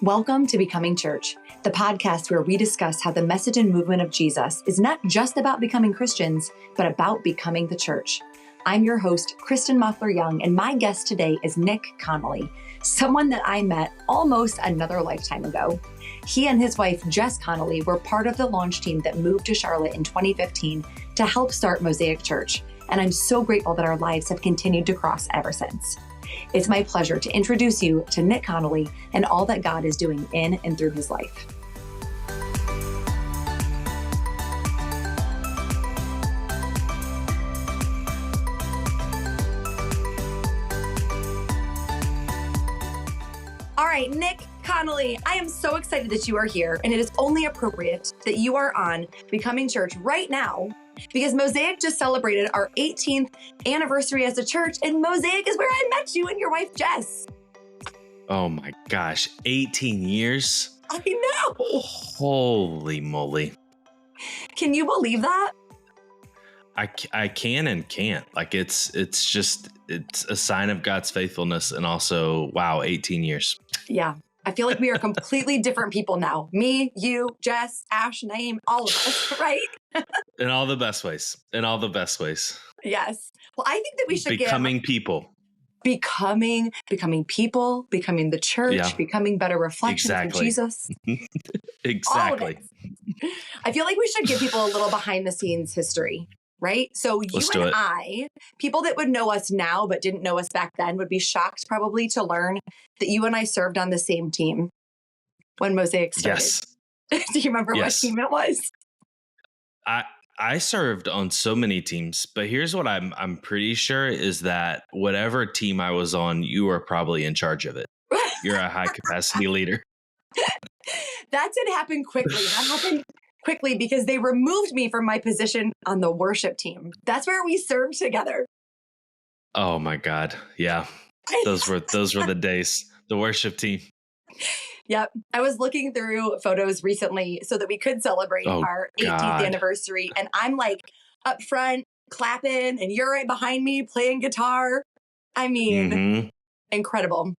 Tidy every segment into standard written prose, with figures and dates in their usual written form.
Welcome to Becoming Church, the podcast where we discuss how the message and movement of Jesus is not just about becoming Christians, but about becoming the church. I'm your host, Kristin Young, and my guest today is Nick Connolly, someone that I met almost another lifetime ago. He and his wife, Jess Connolly, were part of the launch team that moved to Charlotte in 2015 to help start Mosaic Church, and I'm so grateful that our lives have continued to cross ever since. It's my pleasure to introduce you to Nick Connolly and all that God is doing in and through his life. All right, Nick Connolly, I am so excited that you are here, and it is only appropriate that you are on Becoming Church right now because Mosaic just celebrated our 18th anniversary as a church, and Mosaic is where I met you and your wife, Jess. Oh my gosh, 18 years? I know. Holy moly. Can you believe that? I can and can't. Like it's a sign of God's faithfulness, and also, wow, 18 years. Yeah. I feel like we are completely different people now. Me, you, Jess, Ash, Naeem, all of us, right? In all the best ways. Yes. Well, I think that we should becoming people. Becoming people, becoming the church, becoming better reflections of Jesus. Exactly. I feel like we should give people a little behind the scenes history, right? So people that would know us now but didn't know us back then would be shocked probably to learn that you and I served on the same team when Mosaic started. Yes. Do you remember what team it was? I served on so many teams, but here's what I'm pretty sure is that whatever team I was on, you were probably in charge of it. You're a high capacity leader. That did happen quickly. That happened quickly because they removed me from my position on the worship team. That's where we served together. Oh my God. Yeah. Those were the days. The worship team. Yep. I was looking through photos recently so that we could celebrate our 18th anniversary. And I'm like up front clapping and you're right behind me playing guitar. I mean, incredible.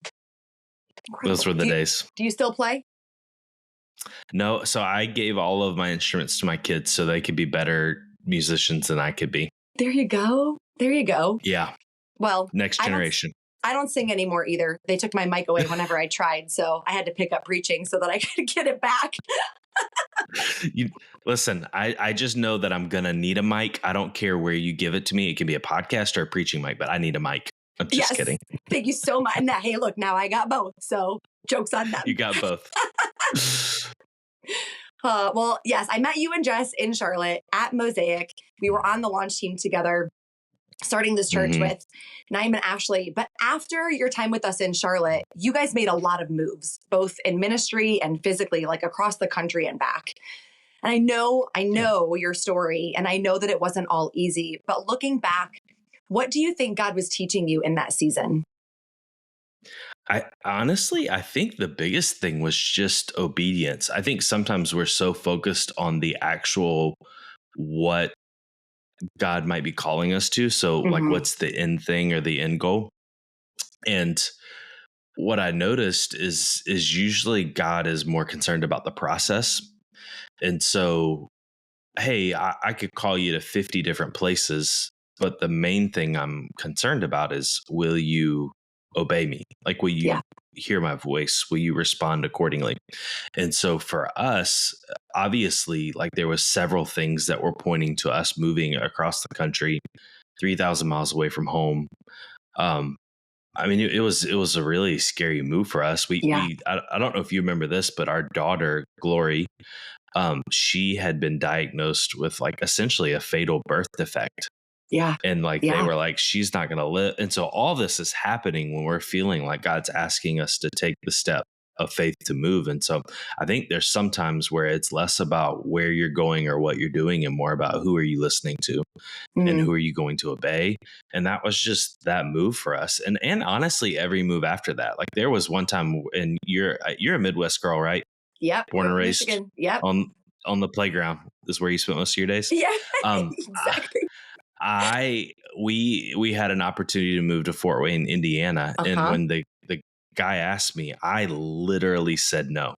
Those were the days. Do you still play? No. So I gave all of my instruments to my kids so they could be better musicians than I could be. There you go. Yeah. Well, next generation. I don't sing anymore either. They took my mic away whenever I tried, so I had to pick up preaching so that I could get it back. Listen, I just know that I'm going to need a mic. I don't care where you give it to me. It can be a podcast or a preaching mic, but I need a mic. I'm just kidding. Thank you so much. Now, hey, look, now I got both, so joke's on them. You got both. Well, yes, I met you and Jess in Charlotte at Mosaic. We were on the launch team together, starting this church with Naeem and Ashley. But after your time with us in Charlotte, you guys made a lot of moves, both in ministry and physically, like across the country and back. And I know your story, and I know that it wasn't all easy. But looking back, what do you think God was teaching you in that season? I think the biggest thing was just obedience. I think sometimes we're so focused on the actual what God might be calling us to. So like, what's the end thing or the end goal? And what I noticed is usually God is more concerned about the process. And so, hey, I could call you to 50 different places, but the main thing I'm concerned about is, will you obey me? Like, will you hear my voice? Will you respond accordingly? And so for us, obviously, like there was several things that were pointing to us moving across the country, 3,000 miles away from home. I mean, it was a really scary move for us. I don't know if you remember this, but our daughter, Glory, she had been diagnosed with like essentially a fatal birth defect. Yeah. And they were like, she's not going to live. And so all this is happening when we're feeling like God's asking us to take the step of faith to move. And so I think there's sometimes where it's less about where you're going or what you're doing and more about who are you listening to and who are you going to obey. And that was just that move for us. And honestly, every move after that, like there was one time, and you're a Midwest girl, right? Yep. Born and raised Yep. on the playground is where you spent most of your days. Yeah, exactly. We had an opportunity to move to Fort Wayne, Indiana, and when the guy asked me, I literally said no.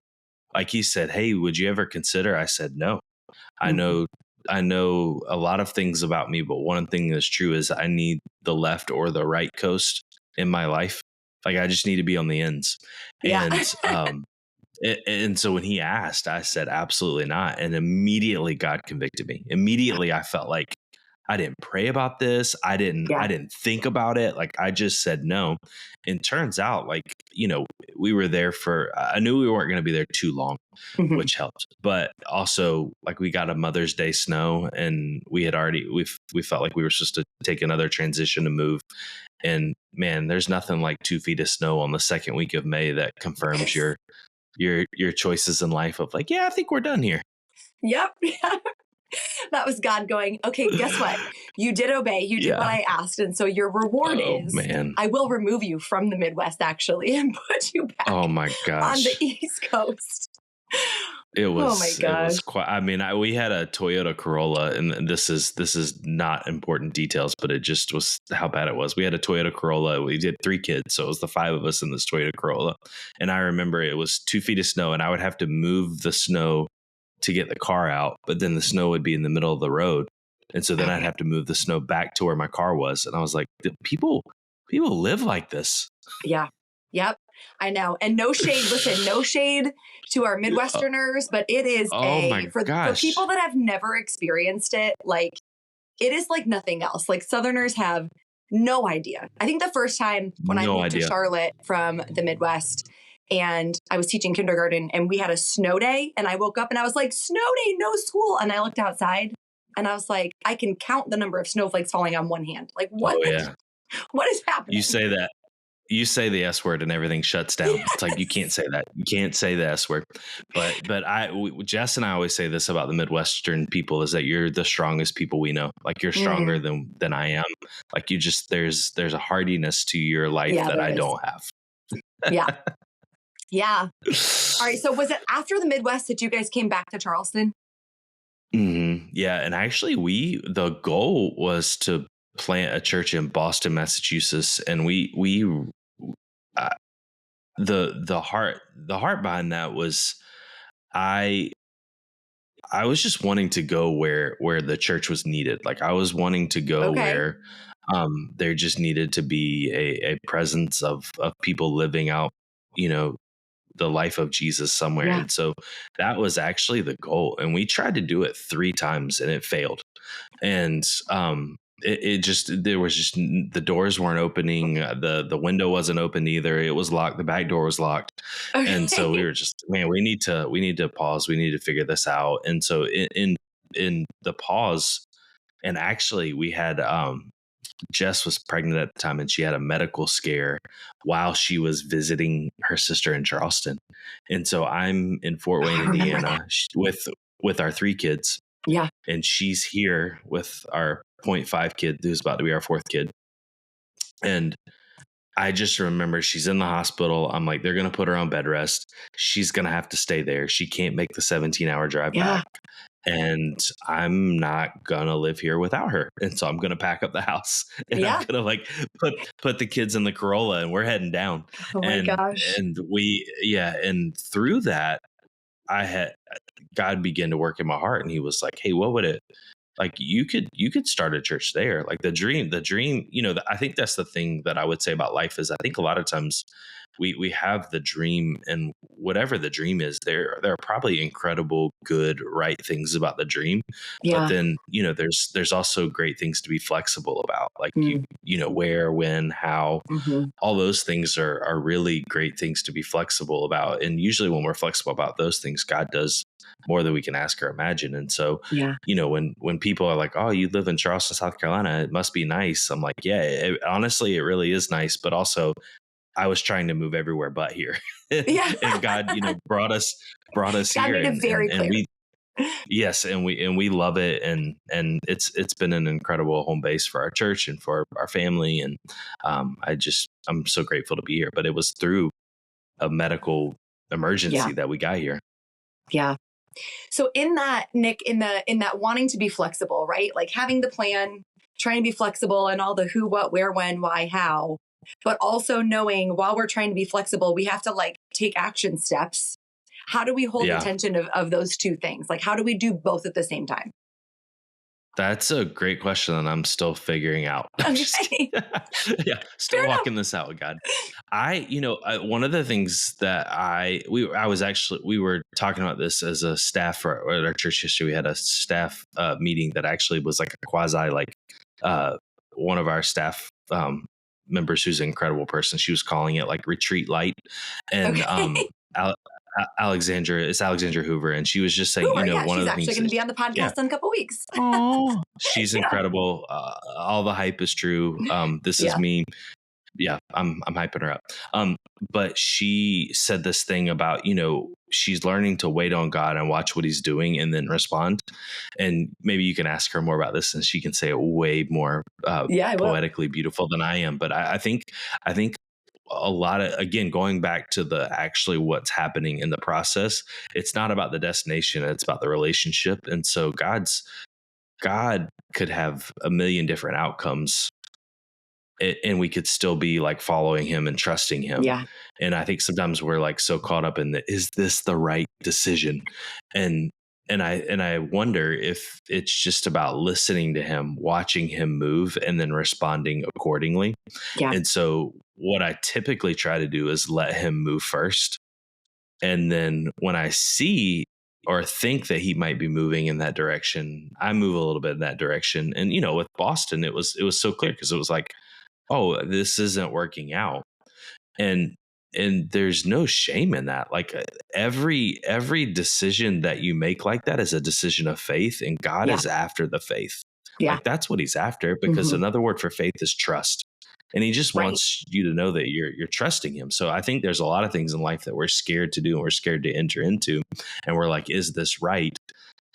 Like he said, "Hey, would you ever consider?" I said, "No. I Mhm. know I know a lot of things about me, but one thing that's true is I need the left or the right coast in my life. Like I just need to be on the ends." Yeah. And so when he asked, I said, absolutely not. And immediately God convicted me. Immediately I felt like I didn't pray about this. Yeah. I didn't think about it. Like I just said no. And turns out like, we were there I knew we weren't going to be there too long, Mhm. which helped. But also like we got a Mother's Day snow and we felt like we were supposed to take another transition to move. And man, there's nothing like 2 feet of snow on the second week of May that confirms your choices in life of like, yeah, I think we're done here. Yep. That was God going, okay, guess what? You did obey. You did what Yeah. I asked. And so your reward Oh is man. I will remove you from the Midwest actually and put you back Oh my on the gosh. East Coast. It Oh my was gosh. quite, I mean, we had a Toyota Corolla and this is not important details, but it just was how bad it was. We had a Toyota Corolla. We did 3 kids. So it was the 5 of us in this Toyota Corolla. And I remember it was 2 feet of snow and I would have to move the snow to get the car out, but then the snow would be in the middle of the road. And so then I'd Okay. have to move the snow back to where my car was. And I was like, people live like this. Yeah. Yep. I know. And no shade, listen, no shade to our Uh, Midwesterners, but it is oh my for gosh. people that have never experienced it, like it is like nothing else. Like Southerners have no idea. I think the first time when I No moved to idea. Charlotte from the Midwest and I was teaching kindergarten and we had a snow day and I woke up and I was like, snow day, no school. And I looked outside and I was like, I can count the number of snowflakes falling on one hand. Like Oh yeah. what is You happening? say that. You say the S word and everything shuts down. It's like you can't say that. You can't say the S word. But Jess and I always say this about the Midwestern people is that you're the strongest people we know. Like you're stronger Mm, than I am. Like you just there's a hardiness to your life yeah, that there I is. don't have. Yeah. Yeah. All right. So was it after the Midwest that you guys came back to Charleston? Yeah, and actually, the goal was to plant a church in Boston, Massachusetts, and uh, the heart behind that was I I was just wanting to go where the church was needed. Like I was wanting to go Okay. where there just needed to be a presence of people living out, you know, the life of Jesus somewhere. Yeah. And so that was actually the goal. And we tried to do it 3 times and it failed. And it just there was just the doors weren't opening, the window wasn't open either, it was locked, the back door was locked. And so we Okay. were just, man, we need to pause, we need to figure this out. And so in the pause, and actually we had Jess was pregnant at the time and she had a medical scare while she was visiting her sister in Charleston. And so I'm in Fort Wayne, I remember that. Indiana with our 3 kids, Yeah. and she's here with our .5 kid who's about to be our 4th kid. And I just remember she's in the hospital. I'm like, they're going to put her on bed rest. She's going to have to stay there. She can't make the 17-hour drive Yeah. back. And I'm not going to live here without her. And so I'm going to pack up the house and I'm Yeah. going to like put the kids in the Corolla and we're heading down. Oh my And, gosh. and through that, I had God began to work in my heart and he was like, hey, what would it, like you could start a church there. Like the dream, I think that's the thing that I would say about life is I think a lot of times we have the dream, and whatever the dream is, there are probably incredible good right things about the dream, but Yeah. then there's also great things to be flexible about, like Mm, where, when, how, hmm. all those things are really great things to be flexible about. And usually when we're flexible about those things, God does more than we can ask or imagine. And so, Yeah. when people are like, oh, you live in Charleston, South Carolina, it must be nice. I'm like, yeah, honestly, it really is nice. But also I was trying to move everywhere but here. Yeah. And God, brought us God here, made it very and clear. we, yes, and we love it, and it's been an incredible home base for our church and for our family. And I'm so grateful to be here. But it was through a medical Yeah. emergency that we got here. Yeah. So in that, Nick, in that wanting to be flexible, right? Like having the plan, trying to be flexible and all the who, what, where, when, why, how. but also knowing while we're trying to be flexible, we have to like take action steps. How do we hold the Yeah. tension of those two things? Like, how do we do both at the same time? That's a great question that I'm still figuring out. I'm just Okay. kidding. Yeah, still Fair enough. walking this out with God. One of the things that we were talking about this as a staff at our church history. We had a staff meeting that actually was like a quasi, like one of our staff members, who's an incredible person. She was calling it like retreat light, and Okay. Alexandra Hoover, and she was just saying, Hoover, yeah, one of she's the actually things going to that, be on the yeah, podcast in a couple weeks. oh, she's Yeah. incredible. All the hype is true. This is Yeah. me. Yeah, I'm hyping her up. But she said this thing about, she's learning to wait on God and watch what he's doing and then respond. And maybe you can ask her more about this, and she can say it way more Yeah, I will. poetically beautiful than I am. But I think a lot of, again, going back to the actually what's happening in the process, it's not about the destination, it's about the relationship. And so God could have a million different outcomes, and we could still be like following him and trusting him. Yeah. And I think sometimes we're like so caught up in is this the right decision? And I wonder if it's just about listening to him, watching him move, and then responding accordingly. Yeah. And so what I typically try to do is let him move first. And then when I see or think that he might be moving in that direction, I move a little bit in that direction. And, with Boston, it was so clear, because it was like, oh, this isn't working out. And there's no shame in that. Like every decision that you make like that is a decision of faith, and God is after the faith. Yeah. Like that's what he's after, because another word for faith is trust. And he just wants you to know that you're trusting him. So I think there's a lot of things in life that we're scared to do and we're scared to enter into. And we're like, is this right?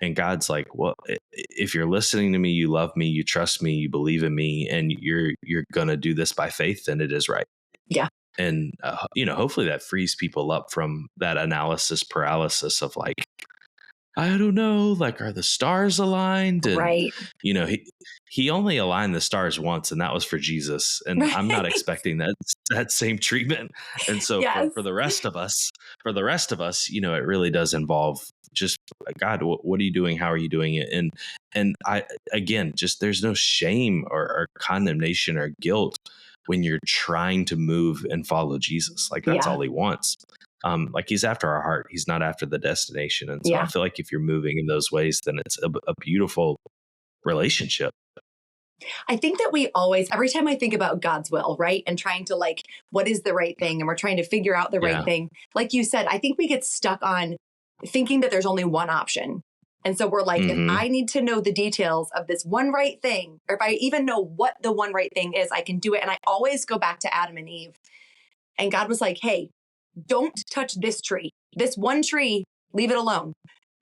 And God's like, well, if you're listening to me, you love me, you trust me, you believe in me, and you're going to do this by faith, then it is right. Yeah. And, hopefully that frees people up from that analysis paralysis of like, I don't know, like, are the stars aligned? And, Right. he only aligned the stars once, and that was for Jesus. And I'm not expecting that same treatment. And so for the rest of us, it really does involve just, God, what are you doing? How are you doing it? And I, again, just, there's no shame or condemnation or guilt when you're trying to move and follow Jesus. Like that's all he wants. Like he's after our heart. He's not after the destination. And so I feel like if you're moving in those ways, then it's a beautiful relationship. I think that we always, every time I think about God's will, right, and trying to like, what is the right thing? And we're trying to figure out the right thing. Like you said, I think we get stuck on thinking that there's only one option. And so we're like, if I need to know the details of this one right thing, or if I even know what the one right thing is, I can do it. And I always go back to Adam and Eve. And God was like, hey, don't touch this tree. This one tree, leave it alone.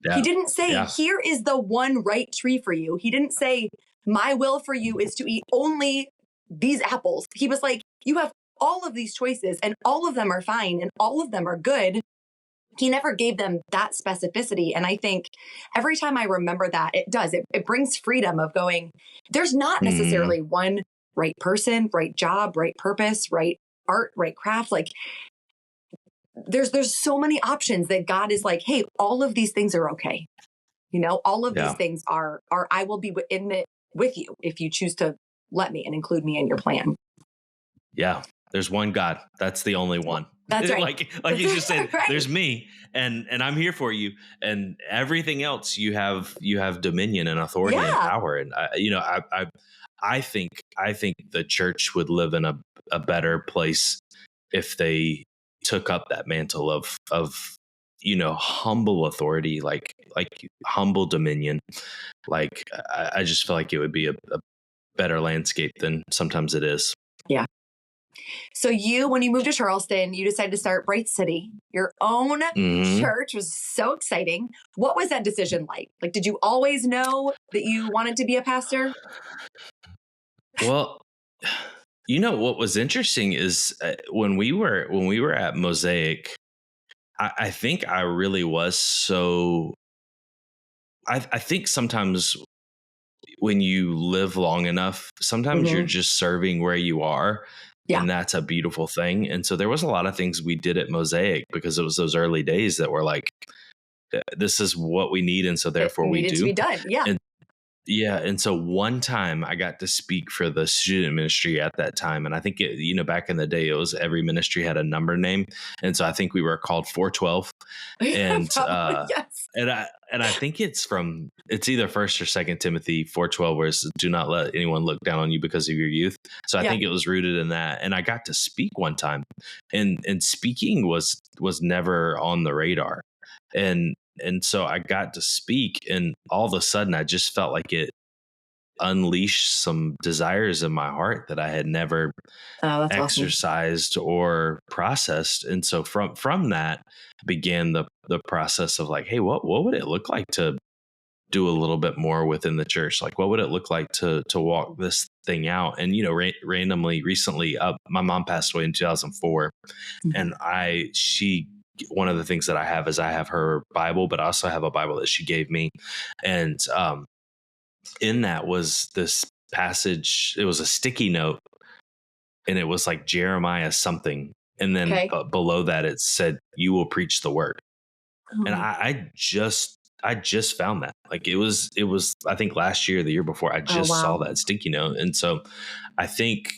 Yeah. He didn't say, here is the one right tree for you. He didn't say, my will for you is to eat only these apples. He was like, you have all of these choices and all of them are fine and all of them are good. He never gave them that specificity. And I think every time I remember that, it brings freedom of going, there's not necessarily one right person, right job, right purpose, right art, right craft. Like there's so many options that God is like, hey, all of these things are okay. All of these things are I will be in it with you if you choose to let me and include me in your plan. Yeah. There's one God. That's the only one. That's right. like you just said, there's me and I'm here for you, and everything else you have dominion and authority and power. And I think the church would live in a better place if they took up that mantle of humble authority, like humble dominion. Like I just feel like it would be a better landscape than sometimes it is. Yeah. So when you moved to Charleston, you decided to start Bright City, your own church. Was so exciting. What was that decision like? Like, did you always know that you wanted to be a pastor? Well, what was interesting is when we were at Mosaic, I think I really was so. I think sometimes when you live long enough, sometimes you're just serving where you are. Yeah. And that's a beautiful thing. And so there was a lot of things we did at Mosaic because it was those early days that were like, this is what we need. And so therefore It we needed do. to be done. Yeah. And yeah. And so one time I got to speak for the student ministry at that time. And I think, back in the day, it was every ministry had a number name. And so I think we were called 412. And, Probably, yes. and I think it's either 1st or 2nd Timothy 4:12, where it's do not let anyone look down on you because of your youth. So I think it was rooted in that. And I got to speak one time, and speaking was never on the radar. And so I got to speak, and all of a sudden I just felt like it unleashed some desires in my heart that I had never exercised or processed. And so from that began the process of like, hey, what would it look like to do a little bit more within the church? Like, what would it look like to walk this thing out? And, randomly recently, my mom passed away in 2004. And one of the things that I have is I have her Bible, but I also have a Bible that she gave me. And in that was this passage. It was a sticky note, and it was like Jeremiah something. And then below that, it said, "You will preach the word." And I just found that, like, it was, I think last year, the year before, I just saw that sticky note. And so I think,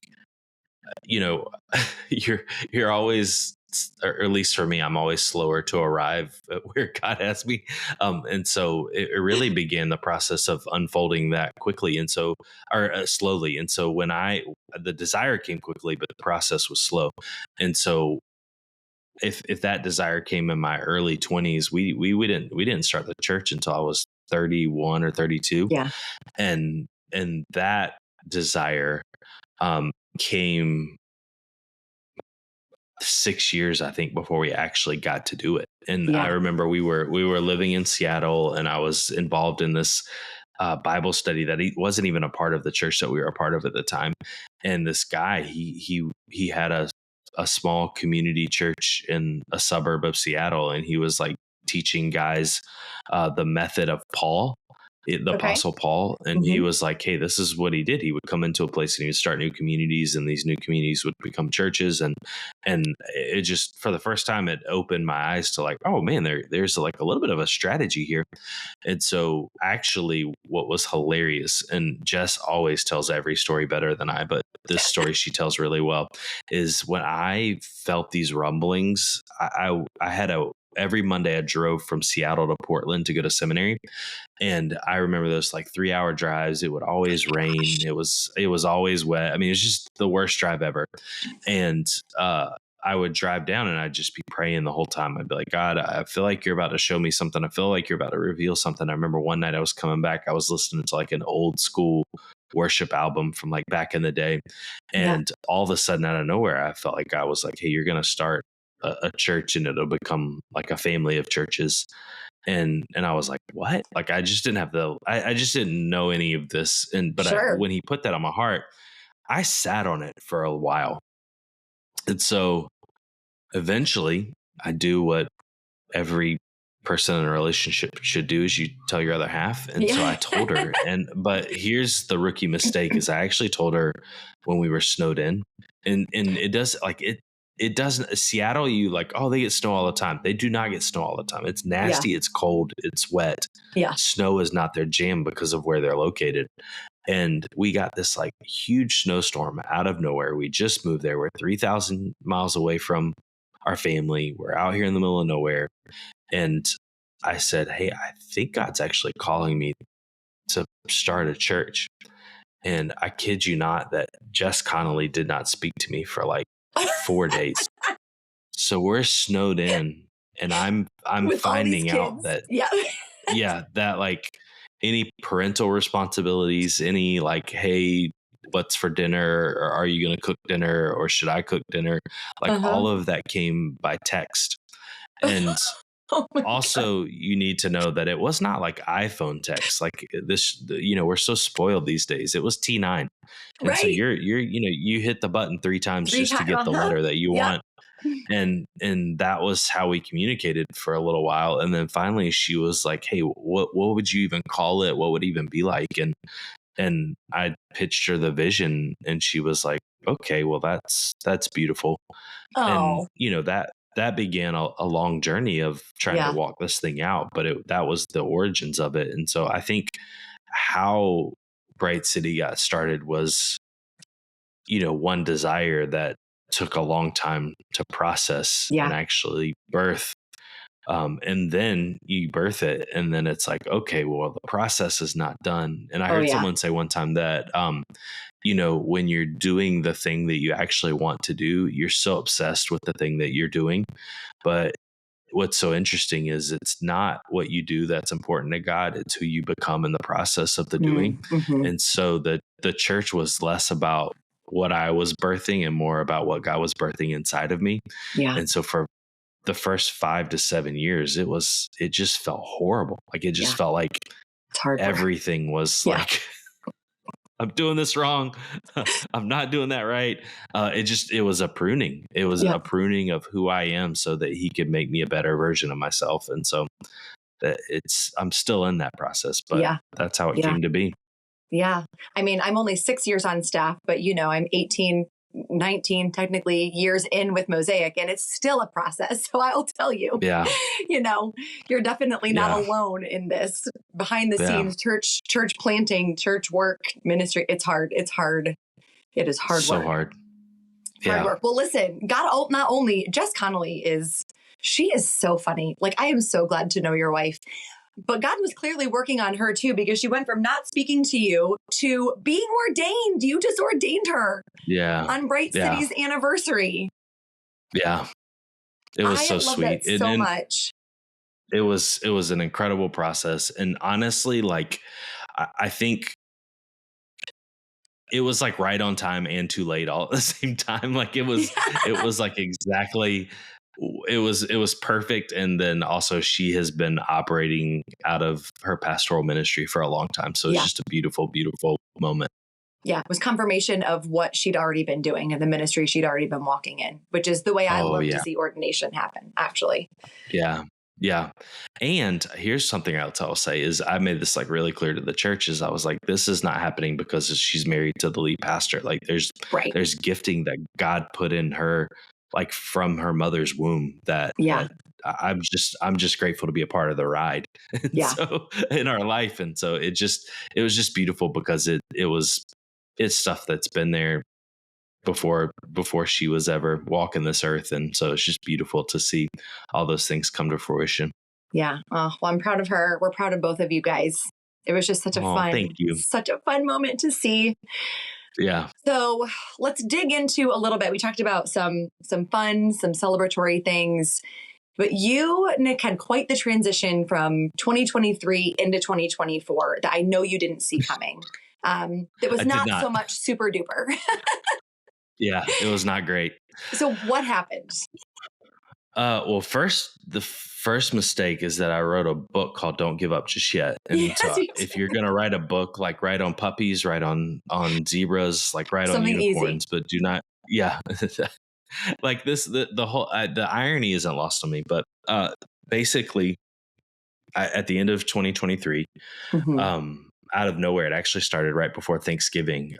you're always, or at least for me, I'm always slower to arrive at where God has me. And so it really began the process of unfolding that quickly. And so, or slowly. And so the desire came quickly, but the process was slow. And so if that desire came in my early 20s, we didn't start the church until I was 31 or 32. Yeah. And that desire came 6 years, I think, before we actually got to do it. And I remember we were living in Seattle, and I was involved in this Bible study that he wasn't even a part of the church that we were a part of at the time. And this guy, he had a small community church in a suburb of Seattle, and he was like teaching guys the method of Paul, the Apostle Paul. And he was like, hey, this is what he did. He would come into a place and he would start new communities, and these new communities would become churches. And it just, for the first time, it opened my eyes to like, oh man, there's like a little bit of a strategy here. And so actually what was hilarious, and Jess always tells every story better than I, but this story she tells really well, is when I felt these rumblings, I had every Monday I drove from Seattle to Portland to go to seminary. And I remember those like 3-hour drives. It would always rain. It was always wet. I mean, it was just the worst drive ever. And I would drive down and I'd just be praying the whole time. I'd be like, God, I feel like you're about to show me something. I feel like you're about to reveal something. I remember one night I was coming back. I was listening to like an old school worship album from like back in the day. And all of a sudden, out of nowhere, I felt like God was like, hey, you're going to start a church, and it'll become like a family of churches. And I was like, what? Like, I just didn't have I just didn't know any of this. But when he put that on my heart, I sat on it for a while. And so eventually I do what every person in a relationship should do, is you tell your other half. And so I told her, but here's the rookie mistake, is I actually told her when we were snowed in, and it does like it doesn't, Seattle, you like, oh, they get snow all the time. They do not get snow all the time. It's nasty. It's cold. It's wet. Snow is not their jam because of where they're located. And we got this like huge snowstorm out of nowhere. We just moved there. We're 3,000 miles away from our family. We're out here in the middle of nowhere. And I said, hey, I think God's actually calling me to start a church. And I kid you not that Jess Connolly did not speak to me for like 4 days. So we're snowed in, and I'm finding out that that like any parental responsibilities, any like, hey, what's for dinner, or are you going to cook dinner, or should I cook dinner? Like all of that came by text. And also, you need to know that it was not like iPhone text like this. We're so spoiled these days. It was T9, and so you hit the button 3 times just to get the letter that you want. And that was how we communicated for a little while. And then finally, she was like, "Hey, what would you even call it? What would it even be like?" And I pitched her the vision and she was like, okay, well, that's beautiful. And, Oh, that began a long journey of trying to yeah. walk this thing out, but that was the origins of it. And so I think how Bright City got started was, one desire that took a long time to process and Yeah. actually birth. And then you birth it, and then it's like, okay, well, the process is not done. And I Oh, heard yeah. someone say one time that, when you're doing the thing that you actually want to do, you're so obsessed with the thing that you're doing. But what's so interesting is it's not what you do that's important to God, it's who you become in the process of the doing. Mm-hmm. And so the church was less about what I was birthing and more about what God was birthing inside of me. Yeah. And so for the first 5 to 7 years, it just felt horrible. Like it just Yeah. felt like It's hard work. everything was Yeah. like, I'm doing this wrong. I'm not doing that right. It was a pruning. It was Yeah. a pruning of who I am so that he could make me a better version of myself. And so I'm still in that process, but Yeah. that's how it Yeah. came to be. Yeah. I mean, I'm only 6 years on staff, but I'm 18, 19 technically years in with Mosaic, and it's still a process. So I'll tell you, Yeah. you're definitely not Yeah. alone in this behind the Yeah. scenes church planting, church work, ministry. It's hard. It's hard. It is hard So work. hard. Hard Yeah. work. Well, listen, God, not only Jess Connolly she is so funny. Like, I am so glad to know your wife. But God was clearly working on her too, because she went from not speaking to you to being ordained. You just ordained her Yeah. on Bright Yeah. City's anniversary. Yeah. It was I so love sweet. that so much. It was an incredible process. And honestly, like, I think it was like right on time and too late all at the same time. Like it was like exactly, it was perfect. And then also she has been operating out of her pastoral ministry for a long time. So it's just a beautiful, beautiful moment. Yeah, it was confirmation of what she'd already been doing and the ministry she'd already been walking in, which is the way I love to see ordination happen, actually. Yeah. Yeah. And here's something else I'll say is I made this like really clear to the churches. I was like, this is not happening because she's married to the lead pastor. Like there's gifting that God put in her, like from her mother's womb that I'm just grateful to be a part of the ride. So in our life. And so it was just beautiful because it's stuff that's been there before she was ever walking this earth. And so it's just beautiful to see all those things come to fruition. Yeah. Oh, well, I'm proud of her. We're proud of both of you guys. It was just such a fun moment to see. Yeah. So let's dig into a little bit. We talked about some fun, some celebratory things, but you, Nick, had quite the transition from 2023 into 2024 that I know you didn't see coming. It was not so much super duper. Yeah, it was not great. So what happened? Well, the first mistake is that I wrote a book called Don't Give Up Just Yet. And so if you're going to write a book, like write on puppies, write on zebras, like write on unicorns, easy. But do not. Yeah. Like the whole, the irony isn't lost on me, but basically at the end of 2023, out of nowhere, it actually started right before Thanksgiving.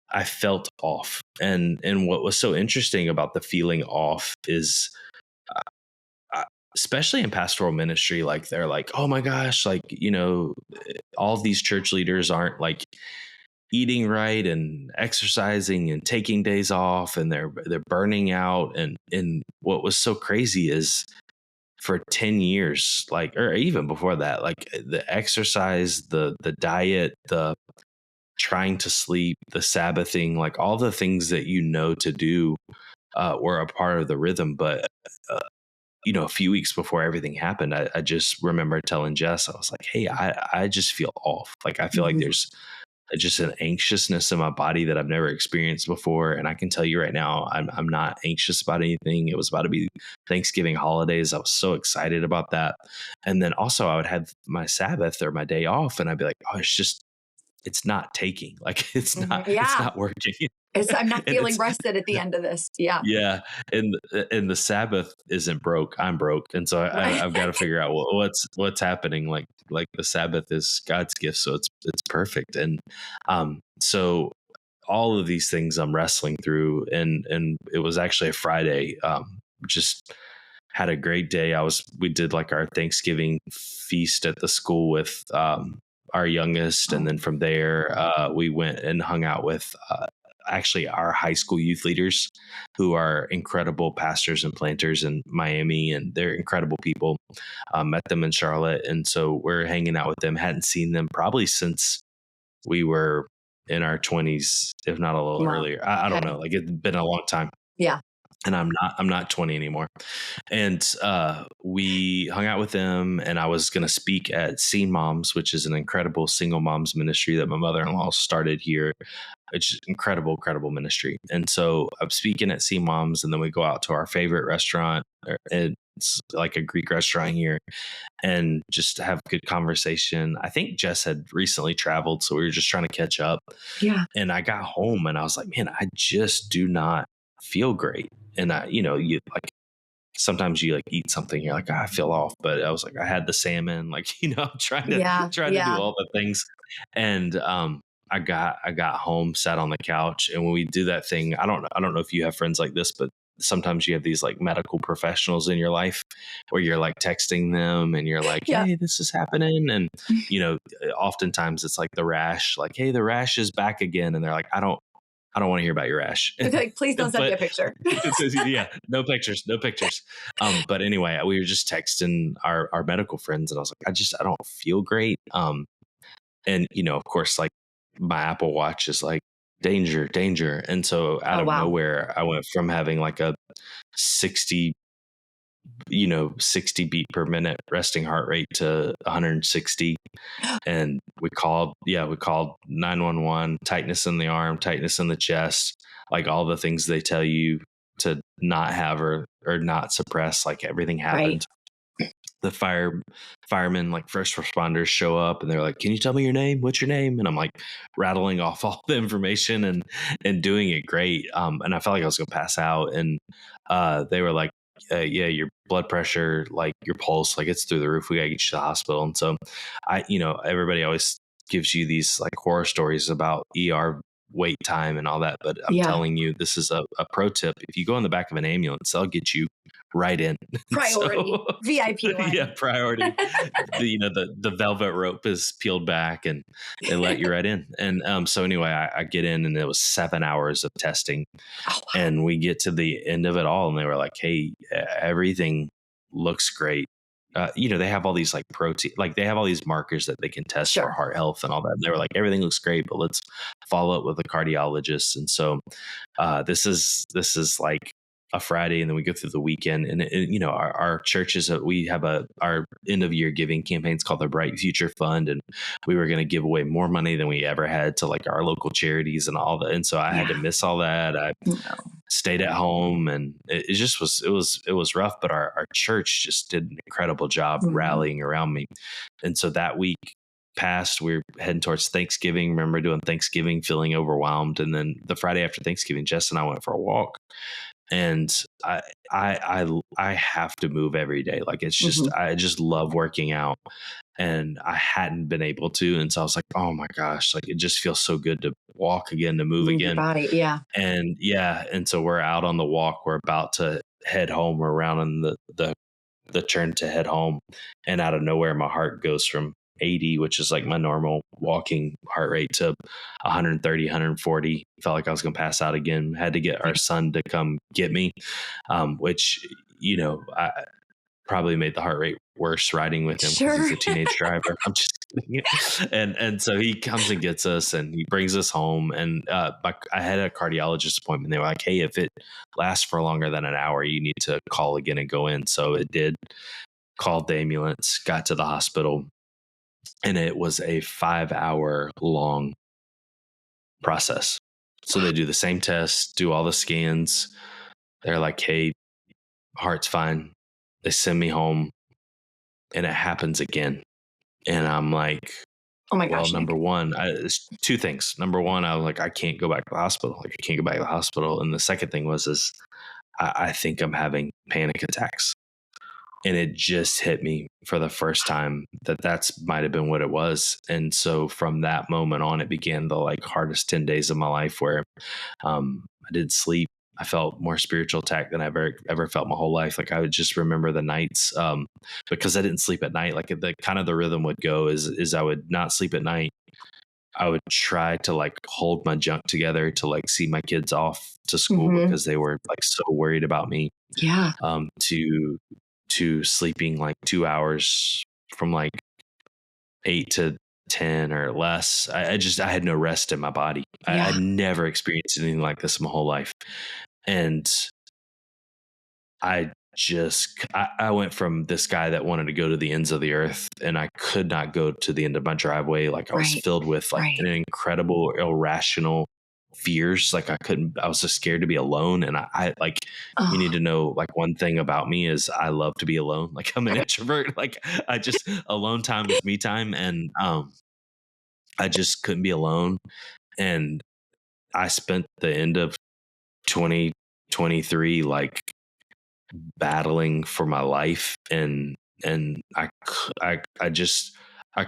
I felt off. And what was so interesting about the feeling off is, especially in pastoral ministry, like they're like, oh my gosh, like, all of these church leaders aren't like eating right and exercising and taking days off, and they're burning out. And what was so crazy is for 10 years, like, or even before that, like the exercise, the diet, the trying to sleep, the Sabbathing, like all the things that to do were a part of the rhythm. But, a few weeks before everything happened, I just remember telling Jess, I was like, hey, I just feel off. Like, I feel like there's just an anxiousness in my body that I've never experienced before. And I can tell you right now, I'm not anxious about anything. It was about to be Thanksgiving holidays. I was so excited about that. And then also I would have my Sabbath or my day off, and I'd be like, oh, it's just it's not taking, like it's Yeah. not working. I'm not And feeling it's rested at the end of this. Yeah. yeah, and the Sabbath isn't broke. I'm broke, and so Right. I've got to figure out what's happening. Like the Sabbath is God's gift, so it's perfect. And so all of these things I'm wrestling through, and it was actually a Friday. Just had a great day. We did like our Thanksgiving feast at the school with our youngest, and then from there we went and hung out with actually our high school youth leaders, who are incredible pastors and planters in Miami, and they're incredible people. Met them in Charlotte, and so we're hanging out with them. Hadn't seen them probably since we were in our 20s, if not a little Wow. earlier. I don't Okay. know. Like, it's been a long time. Yeah. And I'm not 20 anymore. And we hung out with them, and I was going to speak at Seen Moms, which is an incredible single moms ministry that my mother-in-law started here. It's incredible, incredible ministry. And so I'm speaking at Seen Moms, and then we go out to our favorite restaurant. It's like a Greek restaurant here, and just have good conversation. I think Jess had recently traveled, so we were just trying to catch up. Yeah. And I got home, and I was like, man, I just do not feel great. And you like, sometimes you like eat something, you're like, I feel off. But I was like, I had the salmon, like, I'm trying Yeah. to do all the things. And I got home, sat on the couch, and when we do that thing, I don't know if you have friends like this, but sometimes you have these like medical professionals in your life where you're like texting them and you're like, Yeah. hey, this is happening. And, oftentimes it's like the rash, like, hey, the rash is back again. And they're like, I don't want to hear about your rash. It's like, please don't send me a picture. Yeah, no pictures. But anyway, we were just texting our medical friends, and I was like, I don't feel great. And of course, like, my Apple Watch is like, danger, danger. And so out of nowhere, I went from having like a 60 60 beat per minute resting heart rate to 160. And we called 911. Tightness in the arm, tightness in the chest, like all the things they tell you to not have or not suppress. Like, everything happened. Right. The firemen, like first responders, show up, and they're like, can you tell me your name? What's your name? And I'm like rattling off all the information and doing it great. And I felt like I was gonna pass out. And they were like, yeah, your blood pressure, like your pulse, like it's through the roof. We gotta get you to the hospital. And so everybody always gives you these like horror stories about ER wait time and all that. But I'm telling you, this is a pro tip. If you go in the back of an ambulance, they'll get you right in. Priority. VIP line. Yeah, priority. The velvet rope is peeled back, and they let you right in. And so anyway, I get in, and it was 7 hours of testing. Oh, wow. And we get to the end of it all, and they were like, hey, everything looks great. They have all these like protein, like they have all these markers that they can test for heart health and all that. And they were like, everything looks great, but let's follow up with a cardiologist. And so this is like a Friday, and then we go through the weekend. And our churches, we have our end of year giving campaigns called the Bright Future Fund, and we were going to give away more money than we ever had to like our local charities and all that. And so I had to miss all that. I stayed at home, and it just was rough. But our church just did an incredible job rallying around me. And so that week passed, we were heading towards Thanksgiving. Remember doing Thanksgiving, feeling overwhelmed. And then the Friday after Thanksgiving, Jess and I went for a walk. And I have to move every day. Like, it's just, I just love working out, and I hadn't been able to. And so I was like, oh my gosh, like, it just feels so good to walk again, to move again. Your body. Yeah. And so we're out on the walk. We're about to head home. We're around on the turn to head home. And out of nowhere, my heart goes from 80, which is like my normal walking heart rate, to 130, 140. Felt like I was going to pass out again. Had to get our son to come get me, which, I probably made the heart rate worse riding with him because he's a teenage driver. I'm just kidding. And so he comes and gets us, and he brings us home. And I had a cardiologist appointment. They were like, hey, if it lasts for longer than an hour, you need to call again and go in. So it did. Called the ambulance, got to the hospital. And it was a 5-hour long process. So they do the same test, do all the scans. They're like, hey, heart's fine. They send me home, and it happens again. And I'm like, Oh my Well, gosh, Nick. number one, it's two things. Number one, I was like, I can't go back to the hospital. Like, I can't go back to the hospital. And the second thing is I think I'm having panic attacks. And it just hit me for the first time that that's might have been what it was. And so from that moment on, it began the like hardest 10 days of my life where I didn't sleep. I felt more spiritual attack than I've ever felt my whole life. Like I would just remember the nights because I didn't sleep at night. Like the kind of the rhythm would go is I would not sleep at night. I would try to like hold my junk together to like see my kids off to school because they were like so worried about me. Yeah. To sleeping like 2 hours from like 8 to 10 or less. I had no rest in my body. Yeah. I'd never experienced anything like this in my whole life. And I went from this guy that wanted to go to the ends of the earth and I could not go to the end of my driveway. Like I was filled with like an incredible irrational fears. Like I was just scared to be alone. And I like, you need to know like one thing about me is I love to be alone. Like I'm an introvert. Like alone time is me time. And, I just couldn't be alone. And I spent the end of 2023, like battling for my life. And I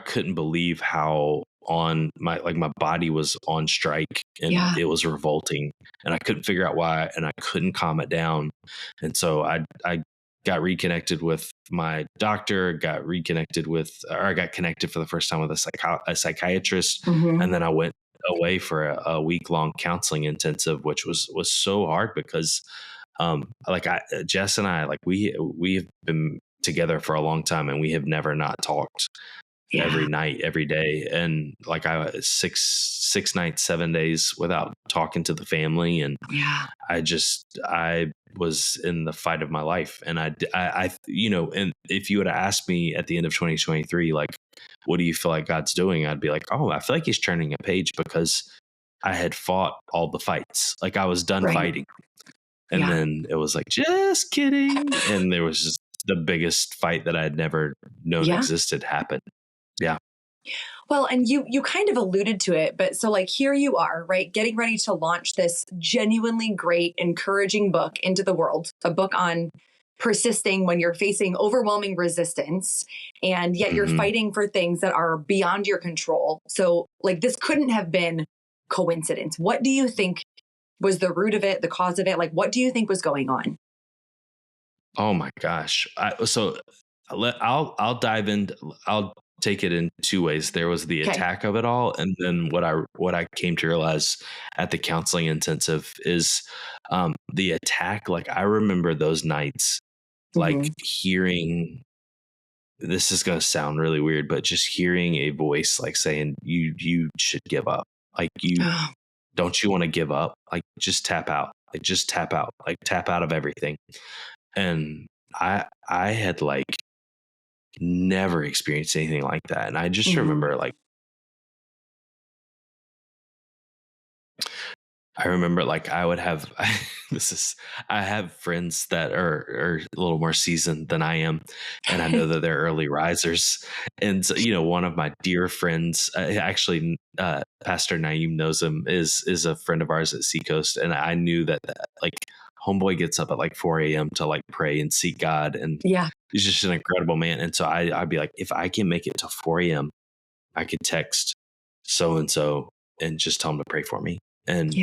couldn't believe how on my body was on strike and it was revolting and I couldn't figure out why and I couldn't calm it down. And so I got reconnected with my doctor, I got connected for the first time with a psychiatrist. And then I went away for a week-long counseling intensive, which was so hard because Jess and I, like we've been together for a long time and we have never not talked every night, every day. And like I was 6 nights, 7 days without talking to the family. And I was in the fight of my life. And I, and if you would have asked me at the end of 2023, like, what do you feel like God's doing? I'd be like, oh, I feel like he's turning a page because I had fought all the fights. Like I was done fighting. And then it was like, just kidding. And there was just the biggest fight that I had never known existed happened. Yeah. Well, and you kind of alluded to it, but so like here you are, right? Getting ready to launch this genuinely great, encouraging book into the world, a book on persisting when you're facing overwhelming resistance and yet you're fighting for things that are beyond your control. So like this couldn't have been coincidence. What do you think was the root of it, the cause of it? Like, what do you think was going on? Oh my gosh. I'll dive in. I'll take it in two ways. There was the attack of it all. And then what I came to realize at the counseling intensive is, the attack. Like I remember those nights, like hearing, this is going to sound really weird, but just hearing a voice like saying, you should give up. Like don't you want to give up? Like just tap out. Like just tap out. Like tap out of everything. And I had like never experienced anything like that. And I just remember like I would have I have friends that are a little more seasoned than I am, and I know that they're early risers. And so, one of my dear friends, actually, Pastor Naeem knows him, is a friend of ours at Seacoast, and I knew that like homeboy gets up at like 4 a.m. to like pray and seek God, and he's just an incredible man. And so I'd be like, if I can make it to 4 a.m., I could text so and so and just tell him to pray for me. And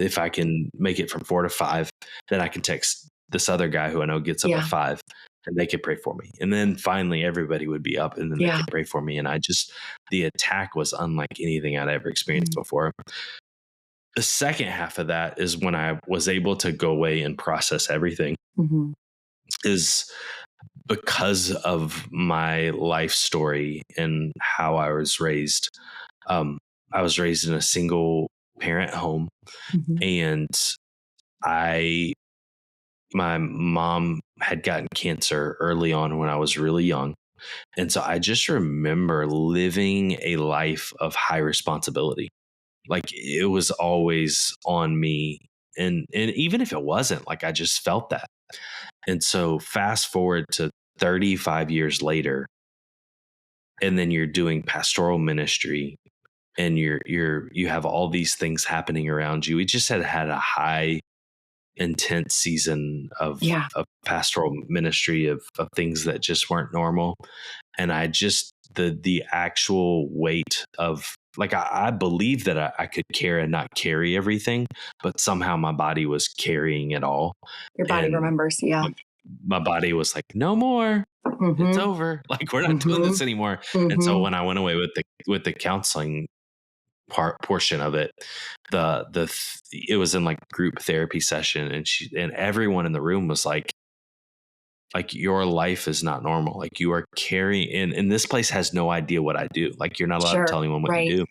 if I can make it from 4 to 5, then I can text this other guy who I know gets up at 5 and they could pray for me. And then finally everybody would be up and then they could pray for me. And the attack was unlike anything I'd ever experienced before. The second half of that is when I was able to go away and process everything, is because of my life story and how I was raised. I was raised in a single parent home, and my mom had gotten cancer early on when I was really young. And so I just remember living a life of high responsibility. Like it was always on me. And even if it wasn't, like I just felt that. And so fast forward to 35 years later, and then you're doing pastoral ministry, and you have all these things happening around you. We just had a high intense season of pastoral ministry, of things that just weren't normal. And I just, the actual weight of, like, I believe that I could care and not carry everything, but somehow my body was carrying it all. Your body And remembers. Yeah. my body was like, no more, it's over. Like, we're not doing this anymore. And so when I went away with the counseling portion of it, it was in like group therapy session, and everyone in the room was like, your life is not normal. Like, you are carrying, and this place has no idea what I do. Like, you're not allowed to tell anyone what you do.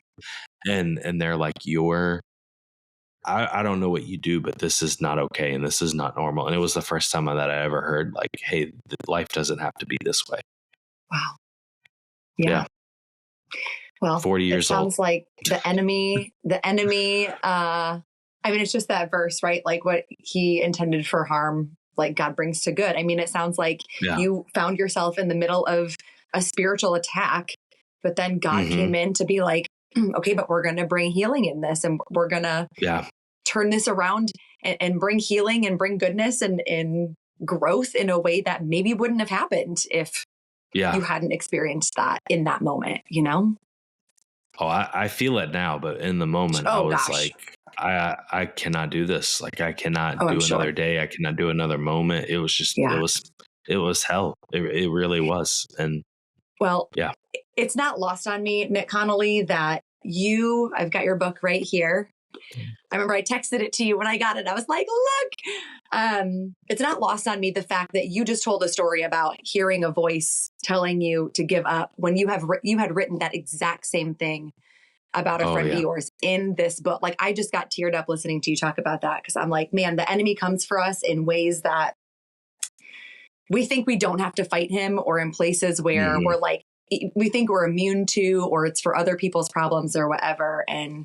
And they're like, I don't know what you do, but this is not okay. And this is not normal. And it was the first time that I ever heard, like, hey, life doesn't have to be this way. Wow. Yeah. Well, 40 years old. Sounds like the enemy, I mean, it's just that verse, right? Like, what he intended for harm, like, God brings to good. I mean, it sounds like you found yourself in the middle of a spiritual attack, but then God came in to be like, okay, but we're going to bring healing in this, and we're going to turn this around and bring healing and bring goodness and growth in a way that maybe wouldn't have happened if you hadn't experienced that in that moment, you know? Oh, I feel it now, but in the moment I was like, I cannot do this. Like, I cannot do another day. I cannot do another moment. It was just, it was hell. It really was. And it's not lost on me, Nick Connolly, that I've got your book right here. I remember I texted it to you when I got it. I was like, look, it's not lost on me the fact that you just told a story about hearing a voice telling you to give up when you had written that exact same thing about a friend of yours in this book. Like, I just got teared up listening to you talk about that, because I'm like, man, the enemy comes for us in ways that we think we don't have to fight him, or in places where we're like, we think we're immune to, or it's for other people's problems or whatever. And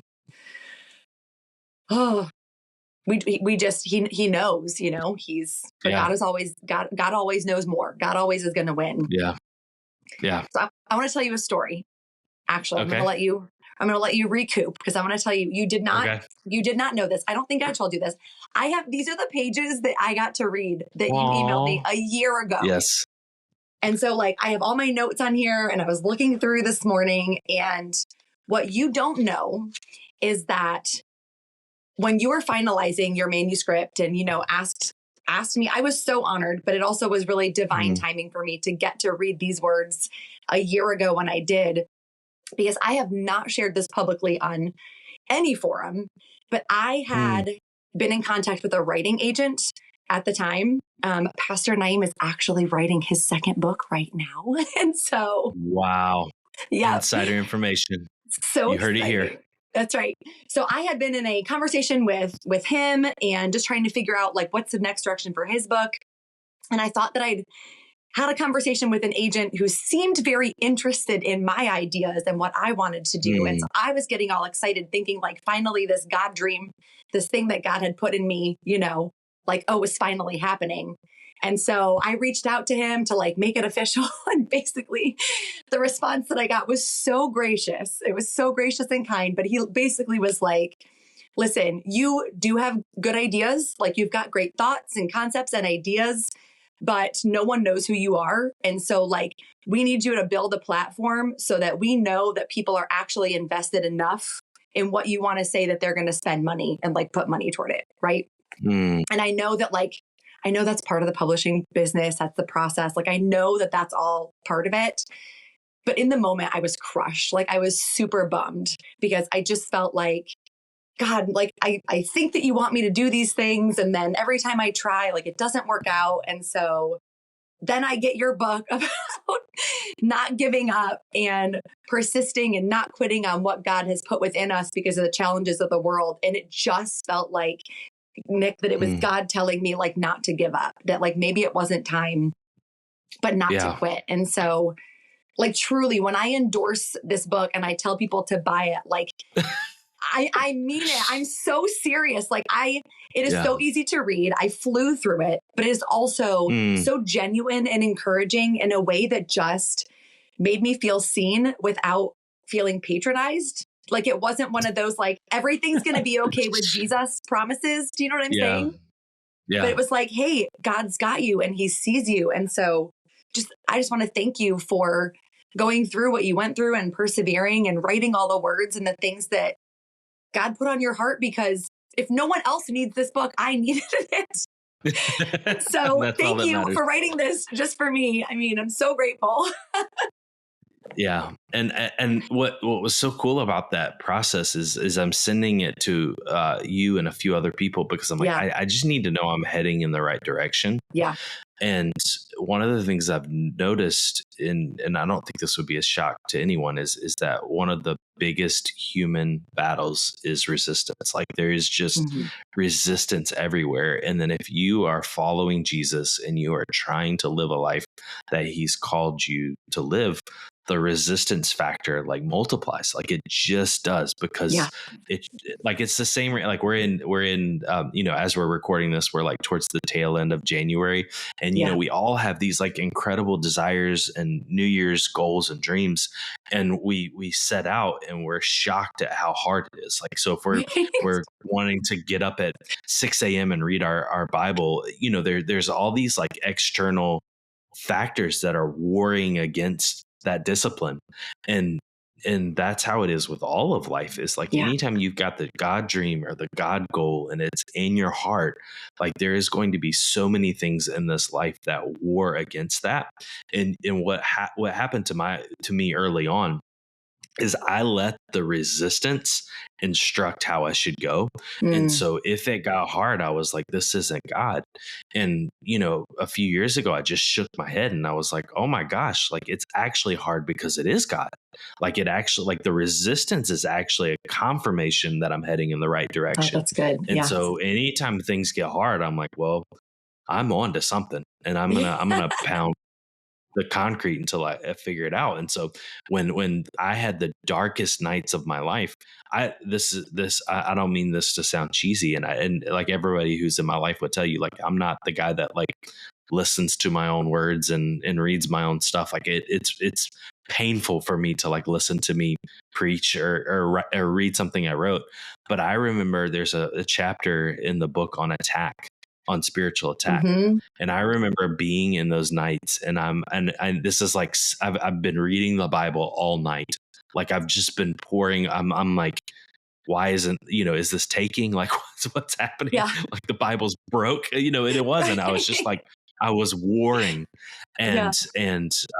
we just, he knows, you know, God always knows more. God always is going to win. Yeah. So I want to tell you a story. Actually, I'm going to let you recoup, because I want to tell you, you did not know this. I don't think I told you this. These are the pages that I got to read that you emailed me a year ago. Yes. And so, like, I have all my notes on here, and I was looking through this morning, and what you don't know is that when you were finalizing your manuscript and, you know, asked me, I was so honored, but it also was really divine timing for me to get to read these words a year ago when I did, because I have not shared this publicly on any forum, but I had been in contact with a writing agent at the time. Pastor Naim is actually writing his second book right now. And so, wow. Insider information. So you heard it here. That's right. So I had been in a conversation with him and just trying to figure out, like, what's the next direction for his book. And I thought that I'd had a conversation with an agent who seemed very interested in my ideas and what I wanted to do. And so I was getting all excited, thinking, like, finally, this God dream, this thing that God had put in me, you know, like, oh, it's finally happening. And so I reached out to him to, like, make it official. And basically the response that I got was so gracious. It was so gracious and kind. But he basically was like, listen, you do have good ideas. Like, you've got great thoughts and concepts and ideas, but no one knows who you are. And so, like, we need you to build a platform so that we know that people are actually invested enough in what you want to say that they're going to spend money and, like, put money toward it. Right. And I know that, like, I know that's part of the publishing business. That's the process. Like, I know that that's all part of it. But in the moment, I was crushed. Like, I was super bummed, because I just felt like, God, like, I think that you want me to do these things. And then every time I try, like, it doesn't work out. And so then I get your book about not giving up and persisting and not quitting on what God has put within us because of the challenges of the world. And it just felt like, Nick, that it was God telling me, like, not to give up, that, like, maybe it wasn't time, but not to quit. And so, like, truly, when I endorse this book and I tell people to buy it, like, I mean it. I'm so serious. Like, it is so easy to read. I flew through it, but it is also so genuine and encouraging in a way that just made me feel seen without feeling patronized. Like it wasn't one of those like, everything's going to be okay with Jesus promises. Do you know what I'm Yeah. saying? But Yeah. it was like, hey, God's got you and he sees you. And so I just want to thank you for going through what you went through and persevering and writing all the words and the things that God put on your heart, because if no one else needs this book, I needed it. So That's all thank that you matters. for writing this just for me. I mean, I'm so grateful. Yeah. And what was so cool about that process is I'm sending it to you and a few other people because I'm like, Yeah. I just need to know I'm heading in the right direction. Yeah. And one of the things I've noticed and I don't think this would be a shock to anyone is that one of the biggest human battles is resistance. Like there is just resistance everywhere. And then if you are following Jesus and you are trying to live a life that he's called you to live, the resistance factor like multiplies. Like it just does, because it's the same. Like we're in as we're recording this, we're like towards the tail end of January, and we all have these like incredible desires and New Year's goals and dreams, and we set out and we're shocked at how hard it is. Like so if we're wanting to get up at 6 a.m. and read our Bible, there's all these like external factors that are warring against that discipline. And that's how it is with all of life. Is like anytime you've got the God dream or the God goal and it's in your heart, like there is going to be so many things in this life that war against that. And what happened to me early on is I let the resistance instruct how I should go. And so if it got hard, I was like, this isn't God. And, a few years ago, I just shook my head and I was like, oh my gosh, like it's actually hard because it is God. Like it actually, like the resistance is actually a confirmation that I'm heading in the right direction. Oh, that's good. And so anytime things get hard, I'm like, well, I'm on to something, and I'm going to pound the concrete until I figure it out. And so when I had the darkest nights of my life, I don't mean this to sound cheesy, and like everybody who's in my life would tell you, like I'm not the guy that like listens to my own words and reads my own stuff. Like it's painful for me to like listen to me preach or read something I wrote. But I remember there's a chapter in the book on spiritual attack. And I remember being in those nights, and this is like, I've been reading the Bible all night. Like I've just been pouring. I'm like, why isn't, is this taking? Like what's happening? Yeah. Like the Bible's broke, and it wasn't. I was just like, I was warring. And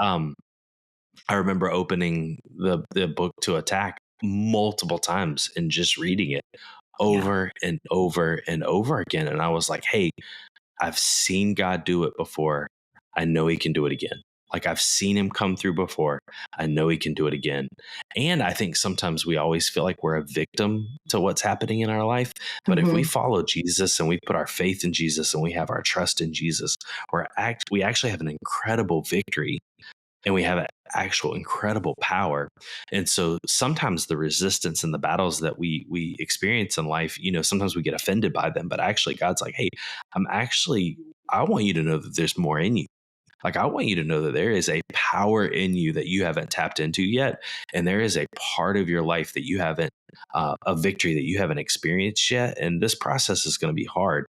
I remember opening the book to attack multiple times and just reading it over and over and over again. And I was like, hey, I've seen God do it before. I know he can do it again. Like I've seen him come through before. I know he can do it again. And I think sometimes we always feel like we're a victim to what's happening in our life. But if we follow Jesus and we put our faith in Jesus and we have our trust in Jesus, we actually have an incredible victory, and we have an actual incredible power. And so sometimes the resistance and the battles that we experience in life, sometimes we get offended by them, but actually God's like, hey, I want you to know that there's more in you. Like, I want you to know that there is a power in you that you haven't tapped into yet. And there is a part of your life that you haven't, a victory that you haven't experienced yet. And this process is going to be hard,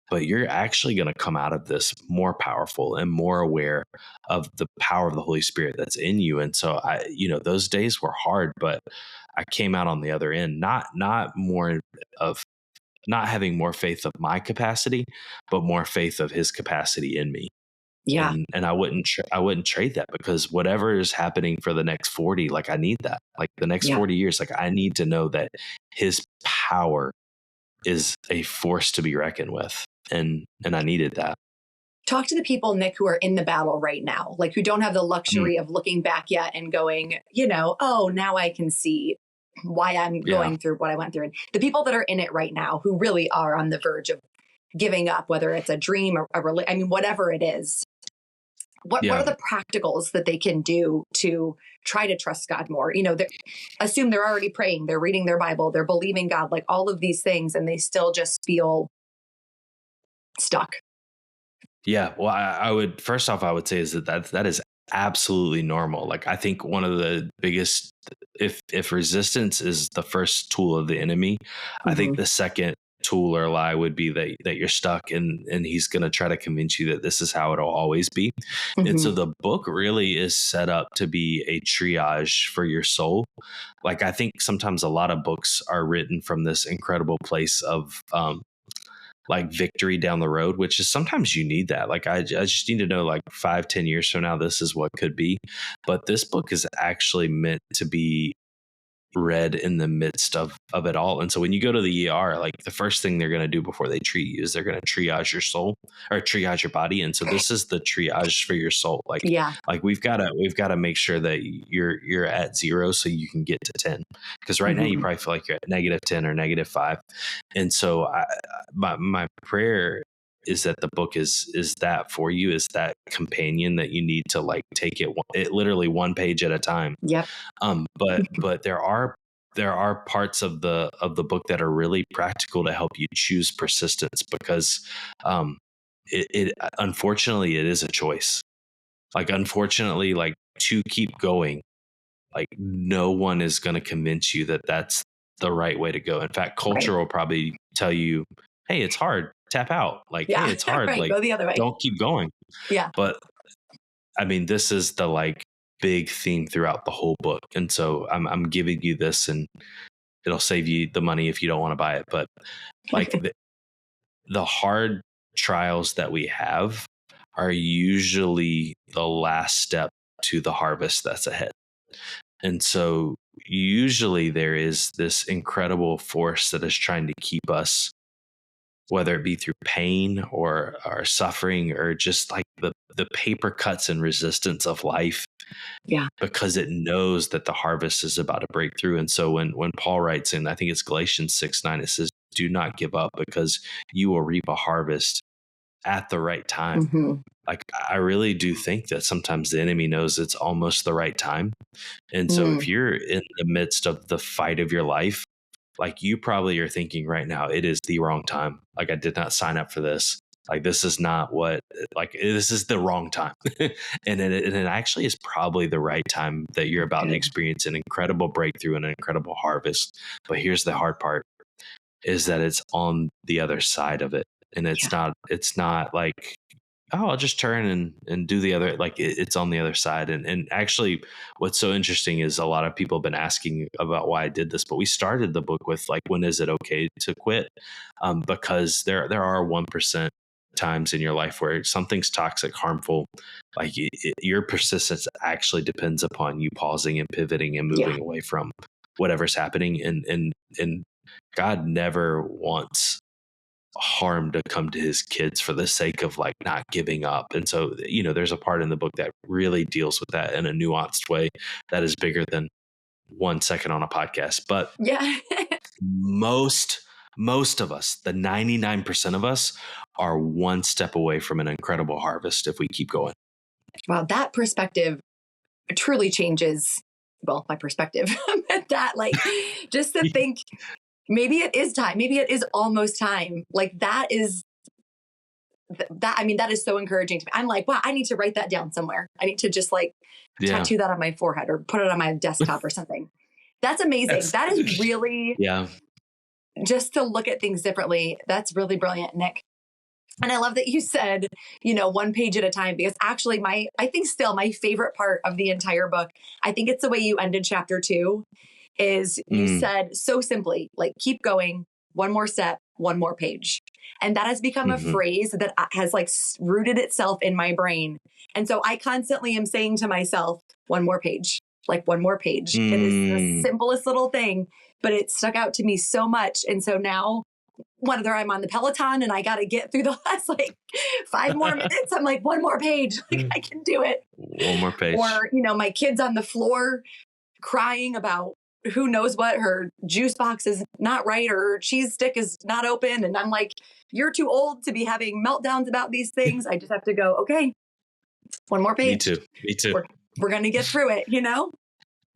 but you're actually going to come out of this more powerful and more aware of the power of the Holy Spirit that's in you. And so those days were hard, but I came out on the other end, not having more faith of my capacity, but more faith of his capacity in me. Yeah. And I wouldn't trade that, because whatever is happening for the next 40, like I need that, like the next 40 years, like I need to know that his power is a force to be reckoned with. And I needed that. Talk to the people, Nick, who are in the battle right now, like who don't have the luxury of looking back yet and going, oh, now I can see why I'm going through what I went through. And the people that are in it right now who really are on the verge of giving up, whether it's a dream or whatever it is. What are the practicals that they can do to try to trust God more? Assume they're already praying, they're reading their Bible, they're believing God, like all of these things, and they still just feel stuck. Yeah. Well, I would say is that is absolutely normal. Like, I think one of the biggest, if resistance is the first tool of the enemy, I think Mhm. the second tool or lie would be that you're stuck, and he's going to try to convince you that this is how it'll always be. And so Mhm. the book really is set up to be a triage for your soul. Like, I think sometimes a lot of books are written from this incredible place of like victory down the road, which is sometimes you need that. Like, I just need to know, like, 5-10 years from now, this is what could be. But this book is actually meant to be read in the midst of it all. And so when you go to the ER, like, the first thing they're going to do before they treat you is they're going to triage your soul, or triage your body. And so this is the triage for your soul. Yeah. Like we've got to make sure that you're at 0 so you can get to 10. Because right now you Mhm. probably feel like you're at -10 or -5. And so my prayer is that the book is that for you, is that companion that you need to, like, take it literally one page at a time. Yep. But there are parts of the book that are really practical to help you choose persistence, because it unfortunately it is a choice. Like, unfortunately, like, to keep going, like, no one is going to convince you that that's the right way to go. In fact, Right. culture will probably tell you, hey, it's hard, tap out. Like, hey, Yeah. it's hard, Right. like, Go the other way. don't keep going. Yeah. But I mean, this is the, like, big theme throughout the whole book. And so I'm giving you this, and it'll save you the money if you don't want to buy it. But, like, the hard trials that we have are usually the last step to the harvest that's ahead. And so usually there is this incredible force that is trying to keep us, whether it be through pain or suffering, or just like the paper cuts and resistance of life, Yeah. because it knows that the harvest is about to break through. And so when Paul writes in, I think it's Galatians 6:9, it says, do not give up, because you will reap a harvest at the right time. Mhm. Like, I really do think that sometimes the enemy knows it's almost the right time. And so if Mm. you're in the midst of the fight of your life, like, you probably are thinking right now, it is the wrong time. Like, I did not sign up for this. Like, this is not what, like, this is the wrong time. And it actually is probably the right time, that you're about to Good. experience an incredible breakthrough and an incredible harvest. But here's the hard part, is that it's on the other side of it. And Yeah. it's not like, oh, I'll just turn and do the other. Like, it's on the other side. And actually, what's so interesting is a lot of people have been asking about why I did this, but we started the book with, like, when is it okay to quit? Because there are 1% times in your life where something's toxic, harmful. Like, your persistence actually depends upon you pausing and pivoting and Yeah. moving away from whatever's happening. And God never wants harm to come to his kids for the sake of, like, not giving up. And so, there's a part in the book that really deals with that in a nuanced way that is bigger than 1 second on a podcast. But Yeah. most of us, the 99% of us, are one step away from an incredible harvest if we keep going. Wow. That perspective truly changes, well, my perspective. That, like, just to think, maybe it is time. Maybe it is almost time. Like, that is that. I mean, that is so encouraging to me. I'm like, wow, I need to write that down somewhere. I need to just, like, Yeah. tattoo that on my forehead or put it on my desktop or something. That's amazing. That is really, Yeah. just to look at things differently. That's really brilliant, Nick. And I love that you said, one page at a time, because actually I think still my favorite part of the entire book, I think it's the way you ended chapter 2, is you said so simply, like, keep going, one more step, one more page. And that has become a Mm-hmm. phrase that has, like, rooted itself in my brain. And so I constantly am saying to myself, one more page, like, one more page. It is the simplest little thing, but it stuck out to me so much. And so now, whether I'm on the Peloton and I got to get through the last, like, 5 more minutes, I'm like, one more page, like, I can do it. One more page. Or, my kid's on the floor crying about who knows what, her juice box is not right, or her cheese stick is not open. And I'm like, you're too old to be having meltdowns about these things. I just have to go, okay, one more page. Me too. We're going to get through it,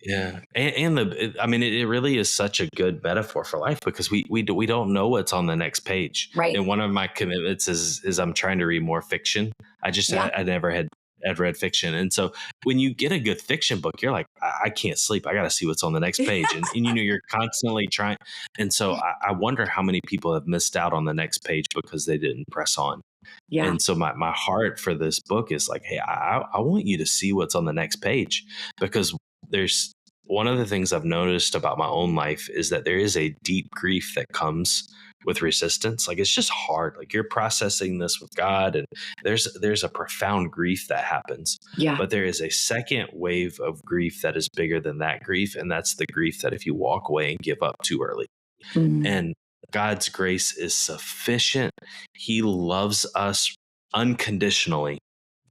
Yeah, I mean, it really is such a good metaphor for life, because we don't know what's on the next page. Right. And one of my commitments is I'm trying to read more fiction. Yeah. I never had I'd read fiction. And so when you get a good fiction book, you're like, I can't sleep. I got to see what's on the next page. And you're constantly trying. And so I wonder how many people have missed out on the next page because they didn't press on. Yeah. And so my heart for this book is like, hey, I want you to see what's on the next page, because there's one of the things I've noticed about my own life is that there is a deep grief that comes with resistance. Like, it's just hard. Like, you're processing this with God, and there's a profound grief that happens. Yeah. But there is a second wave of grief that is bigger than that grief. And that's the grief that if you walk away and give up too early. And God's grace is sufficient. He loves us unconditionally.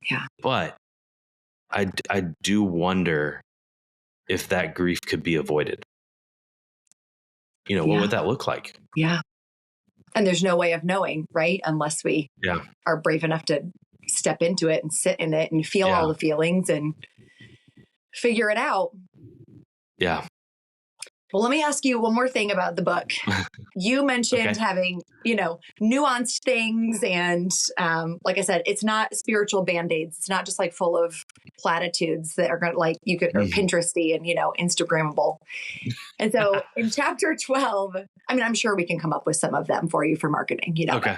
Yeah. But I do wonder if that grief could be avoided. What would that look like? Yeah. And there's no way of knowing, right? Unless we are brave enough to step into it and sit in it and feel all the feelings and figure it out. Yeah. Well, let me ask you one more thing about the book. You mentioned having, nuanced things. And like I said, it's not spiritual Band-Aids. It's not just like full of platitudes that are going to or Pinteresty and, Instagrammable. And so in chapter 12, I'm sure we can come up with some of them for you for marketing, Okay.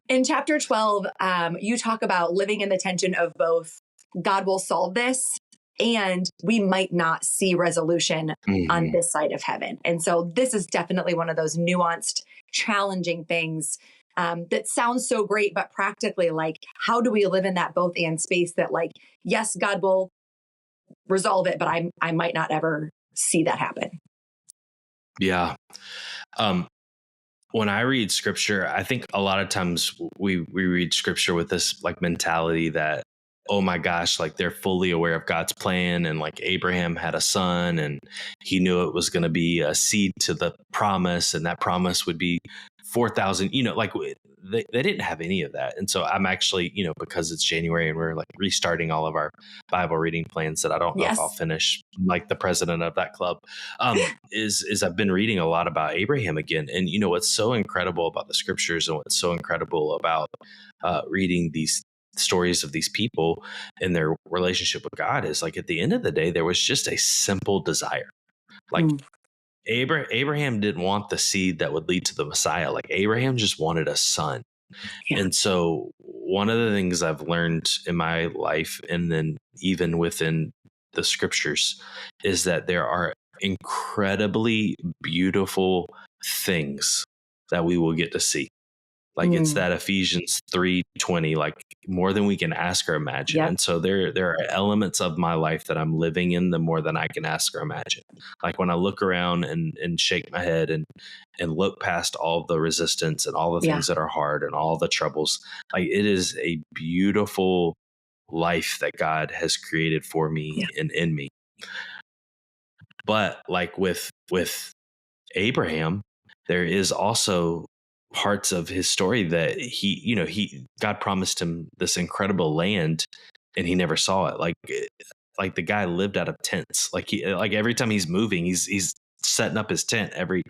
In chapter 12, you talk about living in the tension of both God will solve this and we might not see resolution on this side of heaven. And so this is definitely one of those nuanced, challenging things that sounds so great, but practically, how do we live in that both and space that yes, God will resolve it, but I might not ever see that happen. Yeah. When I read scripture, I think a lot of times we read scripture with this mentality that, oh my gosh, they're fully aware of God's plan. And Abraham had a son and he knew it was going to be a seed to the promise. And that promise would be 4,000, they didn't have any of that. And so I'm actually, because it's January and we're restarting all of our Bible reading plans that I don't know if I'll finish the president of that club, is I've been reading a lot about Abraham again. And what's so incredible about the scriptures and what's so incredible about reading these stories of these people and their relationship with God is at the end of the day, there was just a simple desire. Abraham didn't want the seed that would lead to the Messiah. Abraham just wanted a son. Yeah. And so one of the things I've learned in my life, and then even within the scriptures, is that there are incredibly beautiful things that we will get to see. It's that Ephesians 3:20, more than we can ask or imagine. Yep. And so there are elements of my life that I'm living in the more than I can ask or imagine. When I look around and shake my head and look past all the resistance and all the things that are hard and all the troubles, it is a beautiful life that God has created for me and in me. But with Abraham, there is also parts of his story that God promised him this incredible land and he never saw it. The guy lived out of tents. Every time he's moving, he's setting up his tent every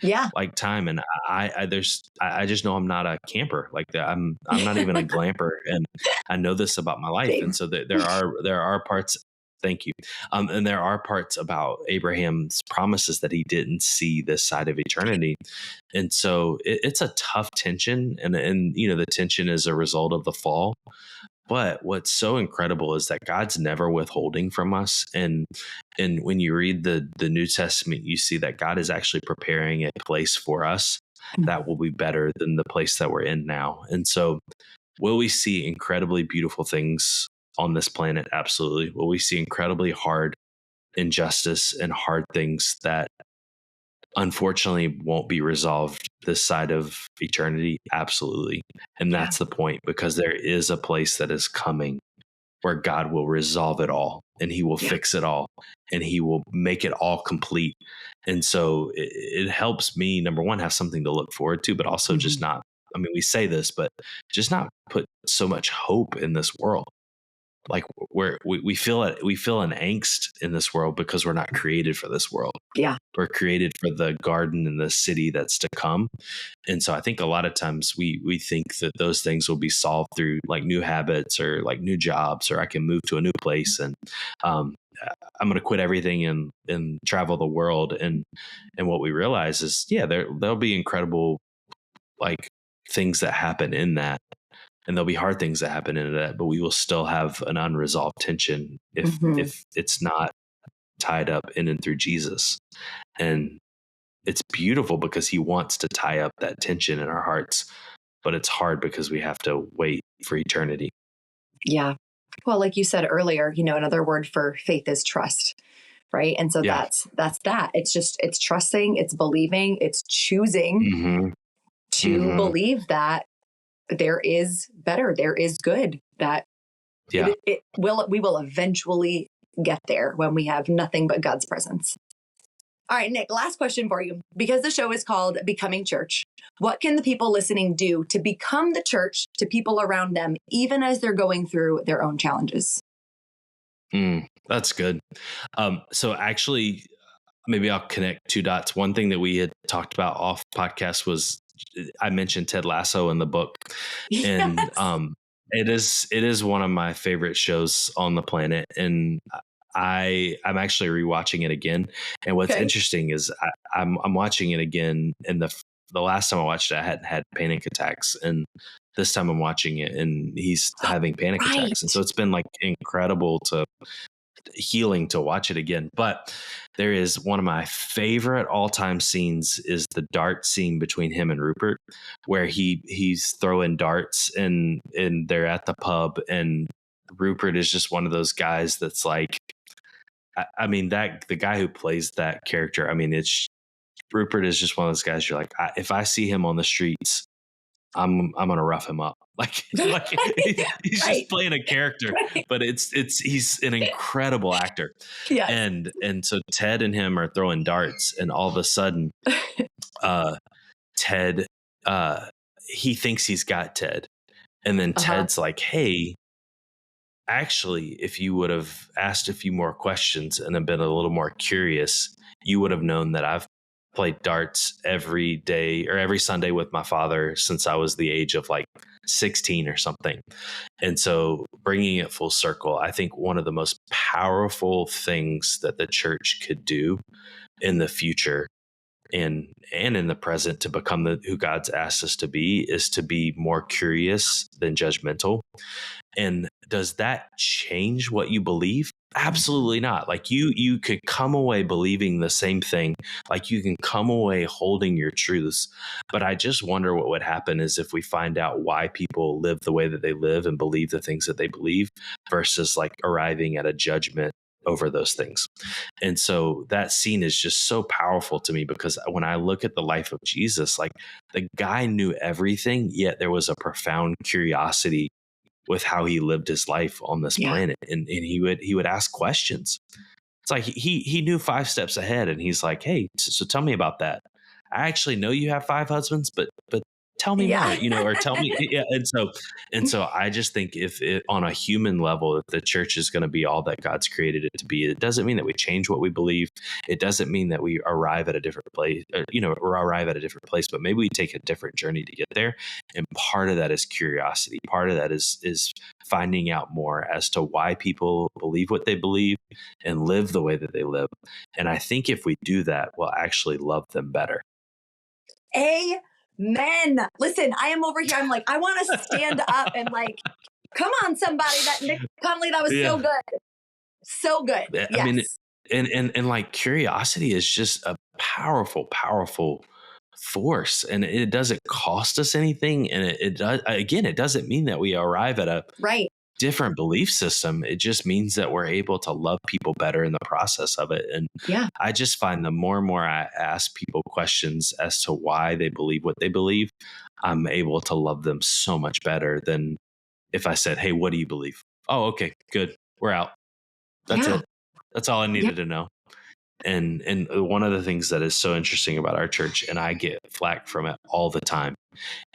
time. And I just know I'm not a camper like that. I'm not even a glamper, and I know this about my life. Same. And so there are parts. Thank you. And there are parts about Abraham's promises that he didn't see this side of eternity. And so it's a tough tension. And the tension is a result of the fall. But what's so incredible is that God's never withholding from us. And when you read the New Testament, you see that God is actually preparing a place for us that will be better than the place that we're in now. And so will we see incredibly beautiful things on this planet? Absolutely. Will we see incredibly hard injustice and hard things that unfortunately won't be resolved this side of eternity? Absolutely. And that's the point, because there is a place that is coming where God will resolve it all and he will fix it all and he will make it all complete. And so it helps me, number one, have something to look forward to, but also just not, we say this, but just not put so much hope in this world. like we feel it. We feel an angst in this world because we're not created for this world. Yeah. We're created for the garden and the city that's to come. And so I think a lot of times we think that those things will be solved through like new habits or like new jobs, or I can move to a new place and um, I'm going to quit everything and travel the world. And what we realize is, yeah, there'll be incredible like things that happen in that, and there'll be hard things that happen in that, but we will still have an unresolved tension if it's not tied up in and through Jesus. And it's beautiful because he wants to tie up that tension in our hearts, but it's hard because we have to wait for eternity. Yeah. Well, like you said earlier, another word for faith is trust, right? And so Yeah. that's that. It's trusting, it's believing, it's choosing to believe that there is better, there is good, that we will eventually get there when we have nothing but God's presence. All right, Nick, last question for you. Because the show is called Becoming Church, what can the people listening do to become the church to people around them, even as they're going through their own challenges? That's good. So actually, maybe I'll connect two dots. One thing that we had talked about off podcast was I mentioned Ted Lasso in the book. Yes. And it is one of my favorite shows on the planet. And I'm actually rewatching it again. And what's interesting is I'm watching it again. And the last time I watched it, I hadn't had panic attacks. And this time I'm watching it and he's having panic attacks. And so it's been like incredible healing to watch it again. But there is one of my favorite all-time scenes is the dart scene between him and Rupert, where he's throwing darts and they're at the pub, and Rupert is just one of those guys that's like, I mean, that the guy who plays that character, I mean, Rupert is just one of those guys you're like, if I see him on the streets, I'm gonna rough him up. Like he's just playing a character, but he's an incredible actor. Yes. And so Ted and him are throwing darts, and all of a sudden, Ted, he thinks he's got Ted, and then Ted's like, "Hey, actually, if you would have asked a few more questions and have been a little more curious, you would have known that I've played darts every day or every Sunday with my father since I was the age of like 16 or something." And so bringing it full circle, I think one of the most powerful things that the church could do in the future and in the present to become who God's asked us to be is to be more curious than judgmental. And does that change what you believe? Absolutely not. Like you could come away believing the same thing. Like you can come away holding your truths. But I just wonder what would happen is if we find out why people live the way that they live and believe the things that they believe versus like arriving at a judgment over those things. And so that scene is just so powerful to me because when I look at the life of Jesus, like the guy knew everything, yet there was a profound curiosity with how he lived his life on this planet. And he would ask questions. It's like he knew 5 steps ahead, and he's like, "Hey, so tell me about that. I actually know you have 5 husbands, but tell me more, or tell me." Yeah. And so I just think if it, on a human level, if the church is going to be all that God's created it to be, it doesn't mean that we change what we believe. It doesn't mean that we arrive at a different place, or arrive at a different place, but maybe we take a different journey to get there. And part of that is curiosity. Part of that is finding out more as to why people believe what they believe and live the way that they live. And I think if we do that, we'll actually love them better. Amen. Listen, I am over here. I'm like, I want to stand up and like, come on, somebody. That Nick Connolly, that was so good. So good. Yes. I mean, and like curiosity is just a powerful, powerful force, and it doesn't cost us anything. And it does, again, it doesn't mean that we arrive at a different belief system. It just means that we're able to love people better in the process of it. And I just find the more and more I ask people questions as to why they believe what they believe, I'm able to love them so much better than if I said, "Hey, what do you believe?" "Oh, okay, good. We're out." That's it. That's all I needed to know. And one of the things that is so interesting about our church, and I get flack from it all the time,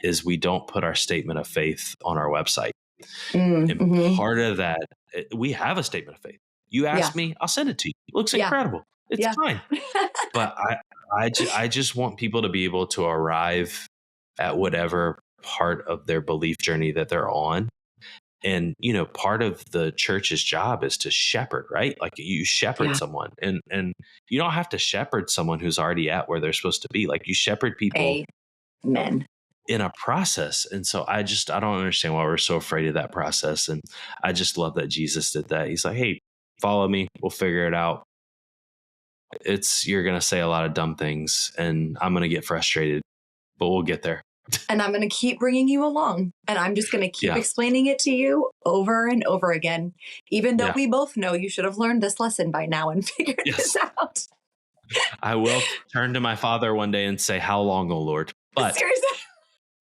is we don't put our statement of faith on our website. And part of that we have a statement of faith. You ask me, I'll send it to you. It looks incredible. It's fine. But I just want people to be able to arrive at whatever part of their belief journey that they're on. And, part of the church's job is to shepherd, right? Like you shepherd someone and you don't have to shepherd someone who's already at where they're supposed to be. Like you shepherd people Amen. in a process. And so I don't understand why we're so afraid of that process. And I just love that Jesus did that. He's like, hey, follow me. We'll figure it out. You're going to say a lot of dumb things and I'm going to get frustrated, but we'll get there. And I'm going to keep bringing you along, and I'm just going to keep explaining it to you over and over again, even though we both know you should have learned this lesson by now and figured this out. I will turn to my Father one day and say, how long, O Lord? But seriously?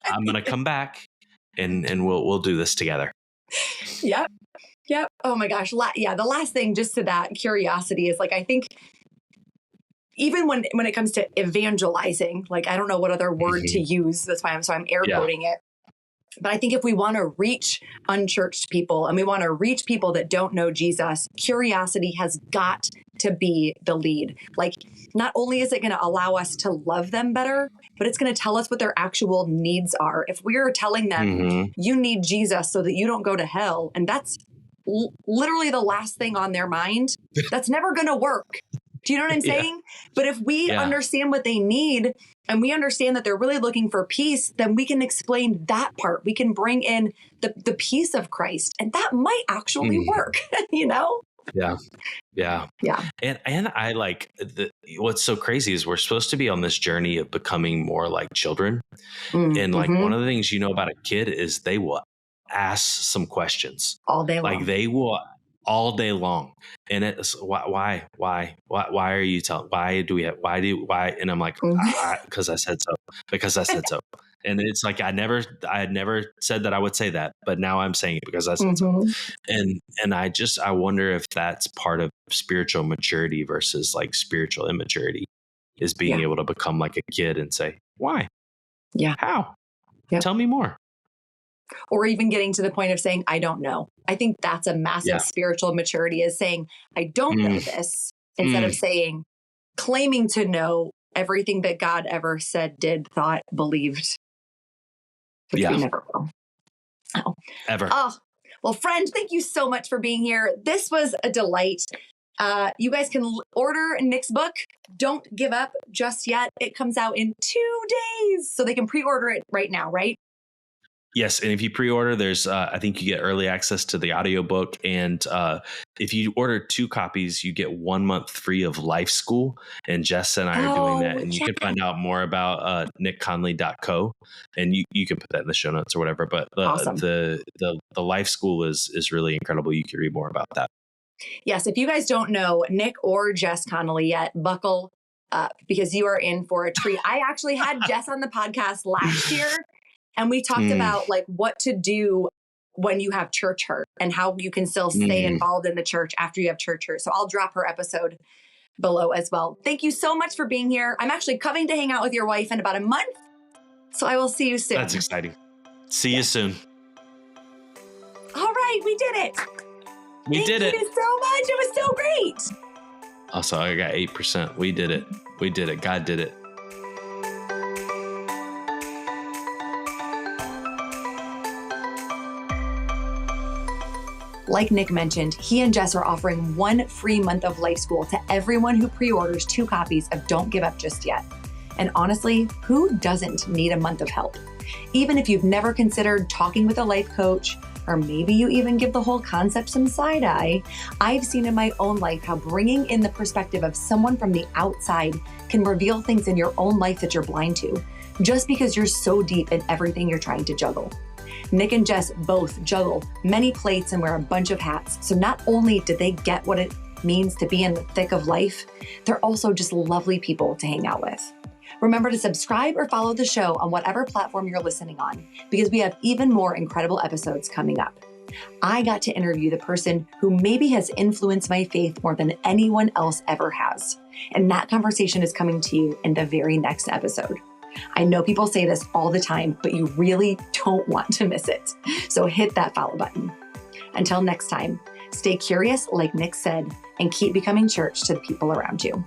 I'm going to come back and we'll do this together. Yep. Oh my gosh. The last thing just to that curiosity is like, I think even when it comes to evangelizing, like, I don't know what other word to use. That's why I'm air quoting it. But I think if we want to reach unchurched people and we want to reach people that don't know Jesus, curiosity has got to be the lead. Like, not only is it going to allow us to love them better, but it's going to tell us what their actual needs are. If we're telling them you need Jesus so that you don't go to hell, and that's literally the last thing on their mind, that's never going to work. Do you know what I'm saying? But if we understand what they need and we understand that they're really looking for peace, then we can explain that part. We can bring in the peace of Christ, and that might actually work, Yeah. And I like what's so crazy is we're supposed to be on this journey of becoming more like children. And like one of the things about a kid is they will ask some questions all day long. Like they will all day long. And it's why are you telling, why? And I'm like, because I said so. And it's like, I had never said that I would say that, but now I'm saying it because I said so. And I wonder if that's part of spiritual maturity versus like spiritual immaturity, is being able to become like a kid and say, why? Yeah. How? Tell me more. Or even getting to the point of saying, I don't know. I think that's a massive spiritual maturity, is saying, I don't know this, instead of claiming to know everything that God ever said, did, thought, believed. Which we never will. Ever. Oh, well, friend, thank you so much for being here. This was a delight. You guys can order Nick's book, Don't Give Up Just Yet. It comes out in 2 days, so they can pre-order it right now, right? Yes. And if you pre-order, there's, I think you get early access to the audiobook. And if you order 2 copies, you get 1 month free of Life School. And Jess and I are doing that. And you can find out more about nickconnolly.co. And you can put that in the show notes or whatever. But the Life School is really incredible. You can read more about that. Yes. If you guys don't know Nick or Jess Connolly yet, buckle up, because you are in for a treat. I actually had Jess on the podcast last year. And we talked about like what to do when you have church hurt and how you can still stay involved in the church after you have church hurt. So I'll drop her episode below as well. Thank you so much for being here. I'm actually coming to hang out with your wife in about a month, so I will see you soon. That's exciting. See you soon. All right, we did it. Thank you so much. It was so great. Also, I got 8%. We did it. God did it. Like Nick mentioned, he and Jess are offering 1 free month of Life School to everyone who pre-orders 2 copies of Don't Give Up Just Yet. And honestly, who doesn't need a month of help? Even if you've never considered talking with a life coach, or maybe you even give the whole concept some side eye, I've seen in my own life how bringing in the perspective of someone from the outside can reveal things in your own life that you're blind to, just because you're so deep in everything you're trying to juggle. Nick and Jess both juggle many plates and wear a bunch of hats. So not only did they get what it means to be in the thick of life, they're also just lovely people to hang out with. Remember to subscribe or follow the show on whatever platform you're listening on, because we have even more incredible episodes coming up. I got to interview the person who maybe has influenced my faith more than anyone else ever has. And that conversation is coming to you in the very next episode. I know people say this all the time, but you really don't want to miss it. So hit that follow button. Until next time, Stay curious, like Nick said, and keep becoming church to the people around you.